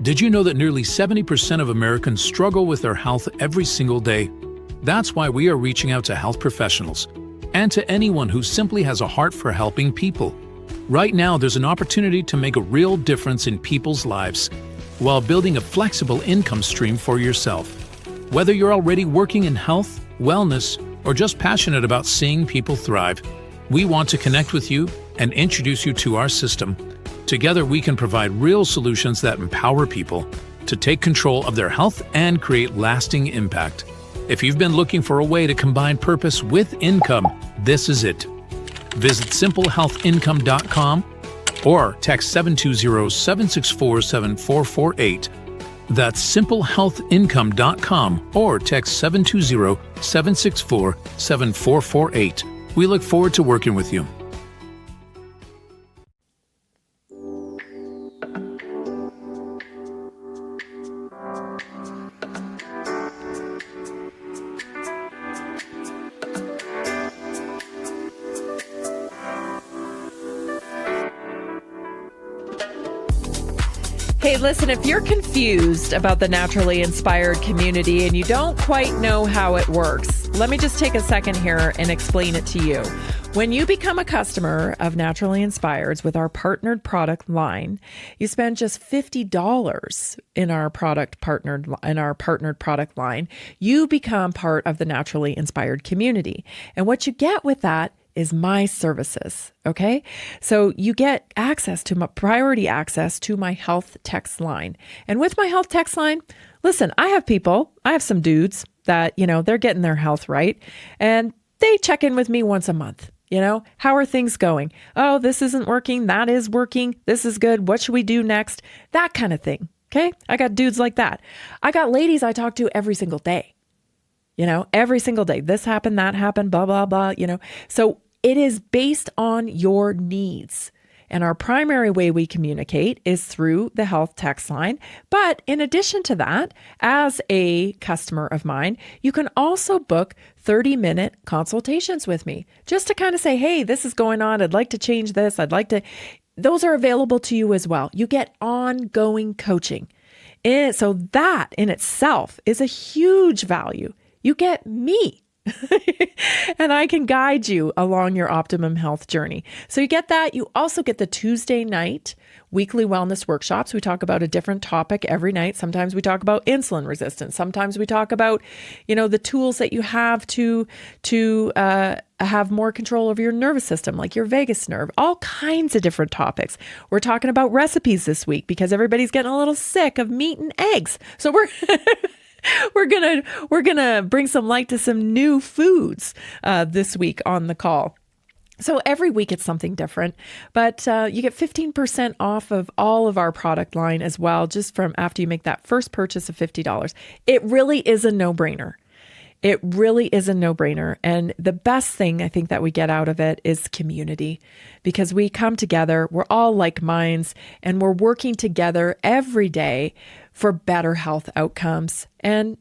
Did you know that nearly 70% of Americans struggle with their health every single day? That's why we are reaching out to health professionals and to anyone who simply has a heart for helping people. Right now, there's an opportunity to make a real difference in people's lives while building a flexible income stream for yourself. Whether you're already working in health, wellness, or just passionate about seeing people thrive, we want to connect with you and introduce you to our system. Together, we can provide real solutions that empower people to take control of their health and create lasting impact. If you've been looking for a way to combine purpose with income, this is it. Visit simplehealthincome.com or text 720-764-7448. That's simplehealthincome.com or text 720-764-7448. We look forward to working with you. Hey, listen, if you're confused about the Naturally Inspired community and you don't quite know how it works, let me just take a second here and explain it to you. When you become a customer of Naturally Inspired's with our partnered product line, you spend just $50 in our partnered product line. You become part of the Naturally Inspired community. And what you get with that is my services, okay? So you get access to priority access to my health text line. And with my health text line, listen, I have some dudes that, they're getting their health right. And they check in with me once a month. How are things going? Oh, this isn't working. That is working. This is good. What should we do next? That kind of thing, okay? I got dudes like that. I got ladies I talk to every single day. Every single day. This happened, that happened, blah, blah, blah, So it is based on your needs. And our primary way we communicate is through the health text line. But in addition to that, as a customer of mine, you can also book 30-minute consultations with me just to kind of say, hey, this is going on. I'd like to change this. Those are available to you as well. You get ongoing coaching. So that in itself is a huge value. You get me. And I can guide you along your optimum health journey. So you get that. You also get the Tuesday night weekly wellness workshops. We talk about a different topic every night. Sometimes we talk about insulin resistance. Sometimes we talk about, the tools that you have to have more control over your nervous system, like your vagus nerve, all kinds of different topics. We're talking about recipes this week because everybody's getting a little sick of meat and eggs. So we're gonna bring some light to some new foods this week on the call. So every week it's something different, but you get 15% off of all of our product line as well, just from after you make that first purchase of $50. It really is a no-brainer. It really is a no-brainer. And the best thing I think that we get out of it is community, because we come together, we're all like minds, and we're working together every day for better health outcomes. And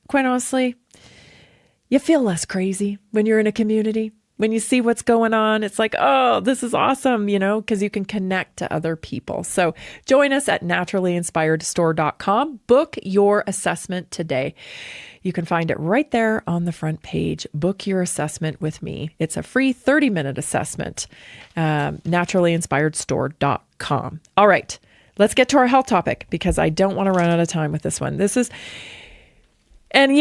quite honestly, you feel less crazy when you're in a community. When you see what's going on, it's like, oh, this is awesome, because you can connect to other people. So join us at naturallyinspiredstore.com. Book your assessment today. You can find it right there on the front page. Book your assessment with me. It's a free 30-minute assessment. Naturallyinspiredstore.com. All right, let's get to our health topic because I don't want to run out of time with this one. And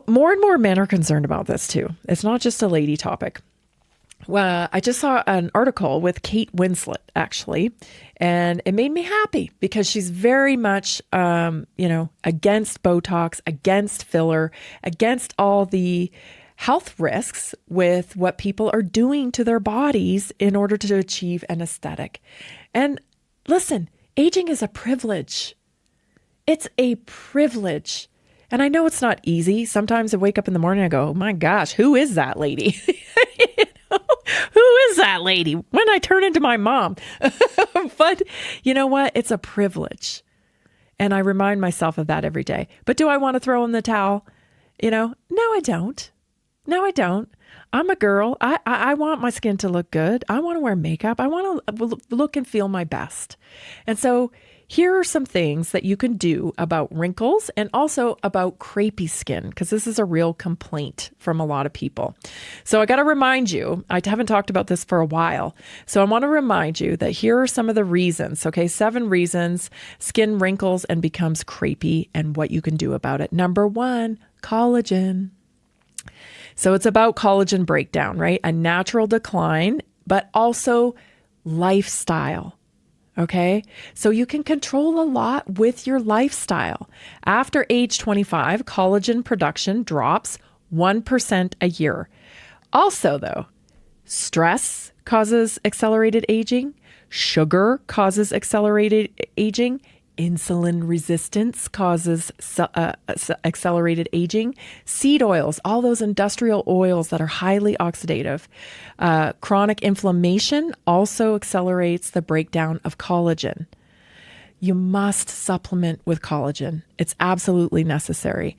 more and more men are concerned about this too. It's not just a lady topic. Well, I just saw an article with Kate Winslet, actually, and it made me happy because she's very much, against Botox, against filler, against all the health risks with what people are doing to their bodies in order to achieve an aesthetic. And listen, aging is a privilege. It's a privilege. And I know it's not easy. Sometimes I wake up in the morning and I go, oh my gosh, who is that lady? Who is that lady? When I turn into my mom. But you know what? It's a privilege. And I remind myself of that every day. But do I want to throw in the towel? No, I don't. No, I don't. I'm a girl. I want my skin to look good. I want to wear makeup. I want to look and feel my best. And so here are some things that you can do about wrinkles and also about crepey skin, because this is a real complaint from a lot of people. So I got to remind you, I haven't talked about this for a while. So I want to remind you that here are some of the reasons, okay? 7 reasons skin wrinkles and becomes crepey and what you can do about it. Number 1, collagen. So it's about collagen breakdown, right? A natural decline, but also lifestyle. Okay, so you can control a lot with your lifestyle. After age 25, collagen production drops 1% a year. Also, though, stress causes accelerated aging, sugar causes accelerated aging, insulin resistance causes accelerated aging, seed oils, all those industrial oils that are highly oxidative. Chronic inflammation also accelerates the breakdown of collagen. You must supplement with collagen. It's absolutely necessary.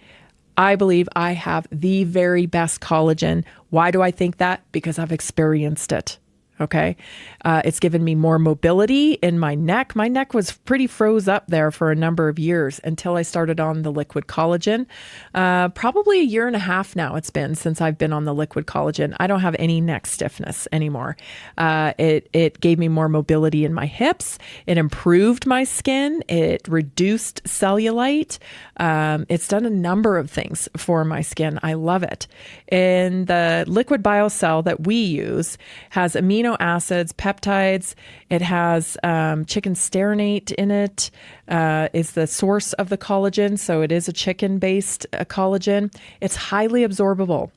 I believe I have the very best collagen. Why do I think that? Because I've experienced it. Okay. It's given me more mobility in my neck. My neck was pretty froze up there for a number of years until I started on the liquid collagen. Probably a year and a half now it's been since I've been on the liquid collagen. I don't have any neck stiffness anymore. It gave me more mobility in my hips. It improved my skin. It reduced cellulite. It's done a number of things for my skin. I love it. And the liquid biocell that we use has amino acids, peptides. It has chicken sterinate in it. Is the source of the collagen. So it is a chicken-based collagen. It's highly absorbable.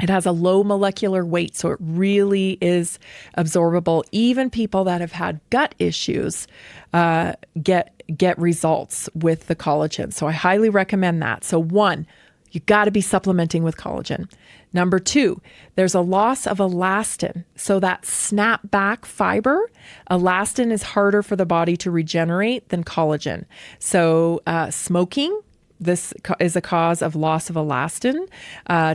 It has a low molecular weight, so it really is absorbable. Even people that have had gut issues get results with the collagen. So I highly recommend that. So 1, you got to be supplementing with collagen. Number 2, there's a loss of elastin. So that snapback fiber, elastin is harder for the body to regenerate than collagen. So smoking, this is a cause of loss of elastin.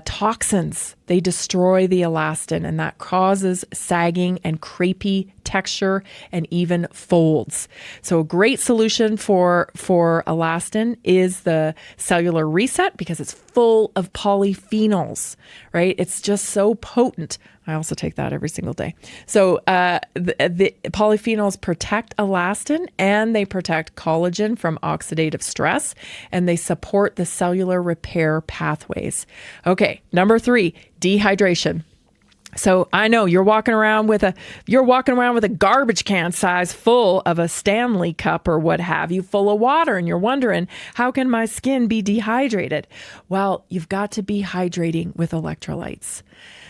Toxins, they destroy the elastin, and that causes sagging and crepey texture and even folds. So a great solution for elastin is the cellular reset, because it's full of polyphenols, right? It's just so potent. I also take that every single day. So the polyphenols protect elastin and they protect collagen from oxidative stress, and they support the cellular repair pathways. Okay, number 3, dehydration. So I know you're walking around with a garbage can size full of a Stanley cup or what have you, full of water, and you're wondering, how can my skin be dehydrated? Well, you've got to be hydrating with electrolytes.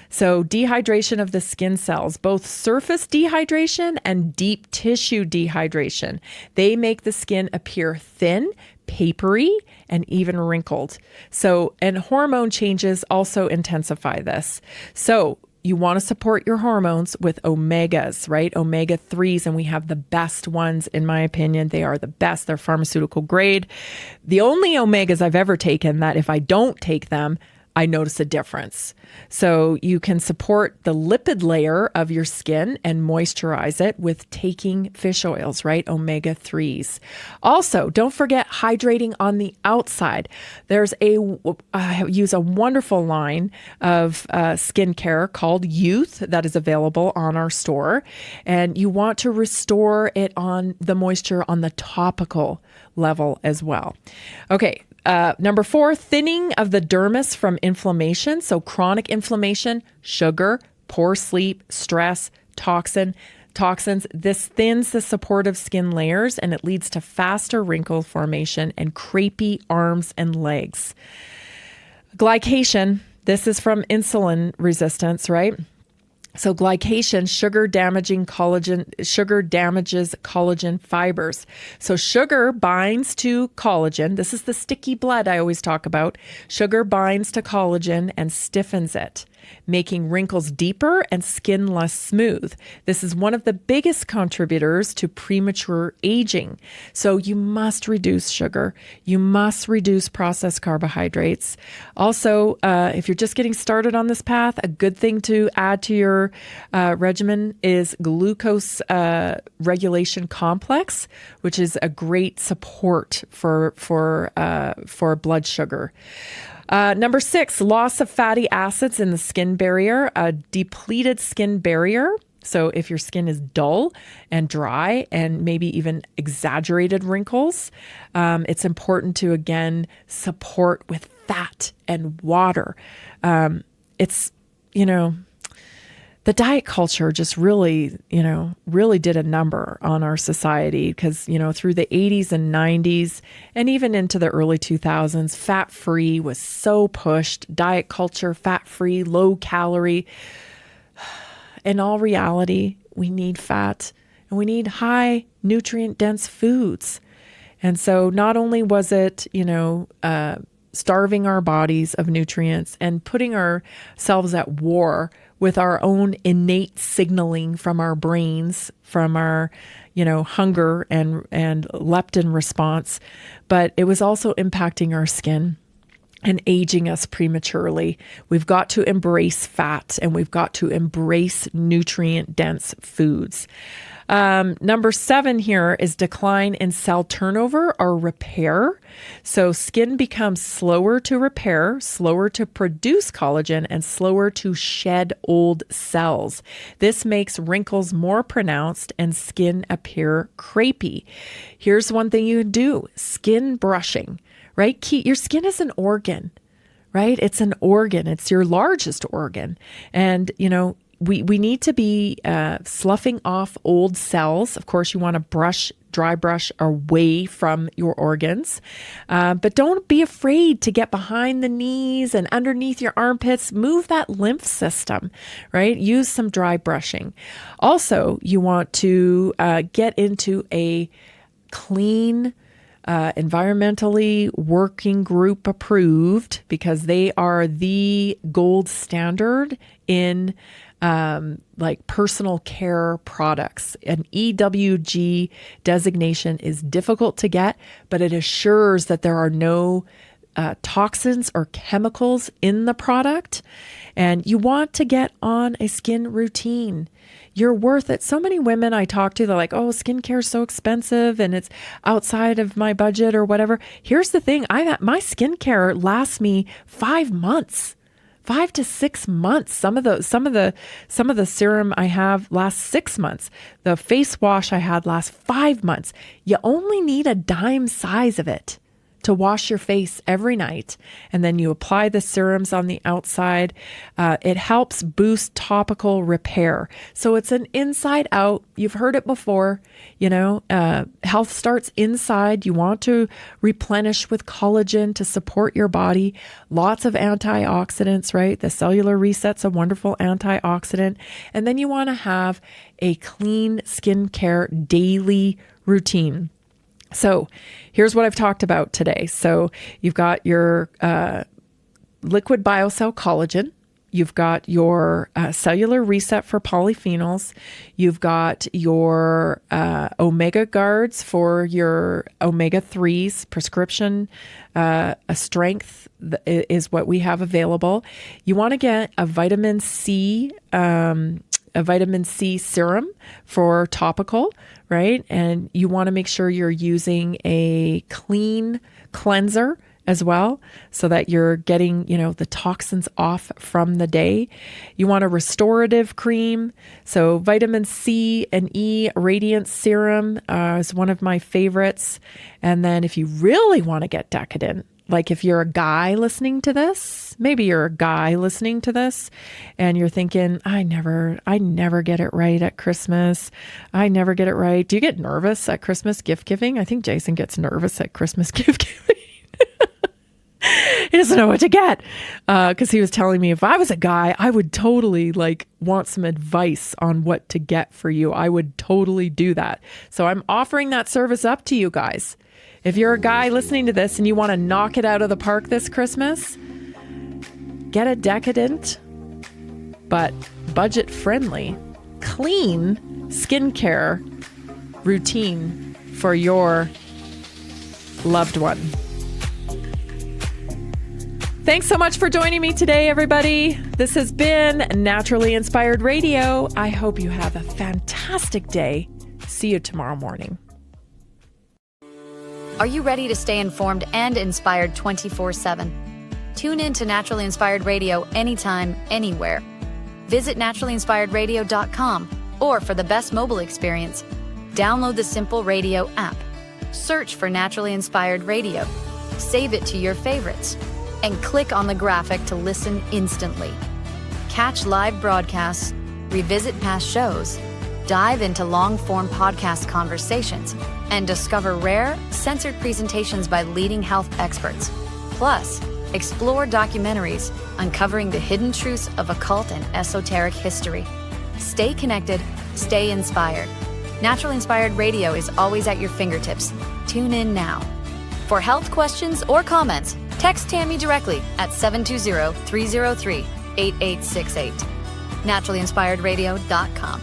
So dehydration of the skin cells, both surface dehydration and deep tissue dehydration, they make the skin appear thin, papery, and even wrinkled. So, and hormone changes also intensify this. So you want to support your hormones with omegas, right? Omega 3s, and we have the best ones, in my opinion. They are the best. They're pharmaceutical grade. The only omegas I've ever taken that if I don't take them, I notice a difference. So you can support the lipid layer of your skin and moisturize it with taking fish oils, right? Omega 3s. Also, don't forget hydrating on the outside. I use a wonderful line of skincare called Youth that is available on our store. And you want to restore it on the moisture on the topical level as well. Okay. Number 4, thinning of the dermis from inflammation. So chronic inflammation, sugar, poor sleep, stress, toxins. This thins the supportive skin layers, and it leads to faster wrinkle formation and crepey arms and legs. Glycation. This is from insulin resistance, right? So glycation, sugar damages collagen fibers. So sugar binds to collagen. This is the sticky blood I always talk about. Sugar binds to collagen and stiffens it. making wrinkles deeper and skin less smooth. This is one of the biggest contributors to premature aging. So you must reduce sugar. You must reduce processed carbohydrates. Also, if you're just getting started on this path, a good thing to add to your regimen is glucose regulation complex, which is a great support for blood sugar. Number 6, loss of fatty acids in the skin barrier. A depleted skin barrier. So if your skin is dull and dry and maybe even exaggerated wrinkles, it's important to, again, support with fat and water. It's, the diet culture just really did a number on our society because, through the 80s and 90s and even into the early 2000s, fat-free was so pushed. Diet culture, fat-free, low calorie. In all reality, we need fat and we need high nutrient-dense foods. And so not only was it, starving our bodies of nutrients and putting ourselves at war with our own innate signaling from our brains, from our, hunger and leptin response, but it was also impacting our skin and aging us prematurely. We've got to embrace fat and we've got to embrace nutrient-dense foods. Number 7 here is decline in cell turnover or repair. So skin becomes slower to repair, slower to produce collagen, and slower to shed old cells. This makes wrinkles more pronounced and skin appear crepey. Here's one thing you can do: skin brushing. Right? Your skin is an organ, right? It's an organ. It's your largest organ. And, we need to be sloughing off old cells. Of course, you want to dry brush away from your organs. But don't be afraid to get behind the knees and underneath your armpits. Move that lymph system, right? Use some dry brushing. Also, you want to get into a clean, environmentally working group approved, because they are the gold standard in personal care products. An EWG designation is difficult to get, but it assures that there are no toxins or chemicals in the product. And you want to get on a skin routine. You're worth it. So many women I talk to, they're like, oh, skincare is so expensive and it's outside of my budget or whatever. Here's the thing. My skincare lasts me 5 months. 5 to 6 months. Some of the serum I have lasts 6 months. The face wash I had lasts 5 months. You only need a dime size of it to wash your face every night. And then you apply the serums on the outside. It helps boost topical repair. So it's an inside out. You've heard it before. Health starts inside. You want to replenish with collagen to support your body. Lots of antioxidants, right? The cellular reset's a wonderful antioxidant. And then you want to have a clean skincare daily routine. So here's what I've talked about today. So you've got your liquid biocell collagen. You've got your cellular reset for polyphenols. You've got your omega guards for your omega-3s. Prescription strength is what we have available. You want to get a vitamin C serum for topical, right? And you want to make sure you're using a clean cleanser as well, so that you're getting, the toxins off from the day. You want a restorative cream. So vitamin C and E radiance serum is one of my favorites. And then if you really want to get decadent, like if you're a guy listening to this, maybe you're a guy listening to this and you're thinking, I never get it right at Christmas. I never get it right. Do you get nervous at Christmas gift giving? I think Jason gets nervous at Christmas gift giving. He doesn't know what to get. Because he was telling me if I was a guy, I would totally want some advice on what to get for you. I would totally do that. So I'm offering that service up to you guys. If you're a guy listening to this and you want to knock it out of the park this Christmas, get a decadent but budget-friendly, clean skincare routine for your loved one. Thanks so much for joining me today, everybody. This has been Naturally Inspired Radio. I hope you have a fantastic day. See you tomorrow morning. Are you ready to stay informed and inspired 24/7? Tune in to Naturally Inspired Radio anytime, anywhere. Visit naturallyinspiredradio.com, or for the best mobile experience, download the Simple Radio app. Search for Naturally Inspired Radio. Save it to your favorites, and click on the graphic to listen instantly. Catch live broadcasts, revisit past shows, dive into long-form podcast conversations, and discover rare, censored presentations by leading health experts. Plus, explore documentaries uncovering the hidden truths of occult and esoteric history. Stay connected, stay inspired. Naturally Inspired Radio is always at your fingertips. Tune in now. For health questions or comments, text Tammy directly at 720-303-8868. naturallyinspiredradio.com.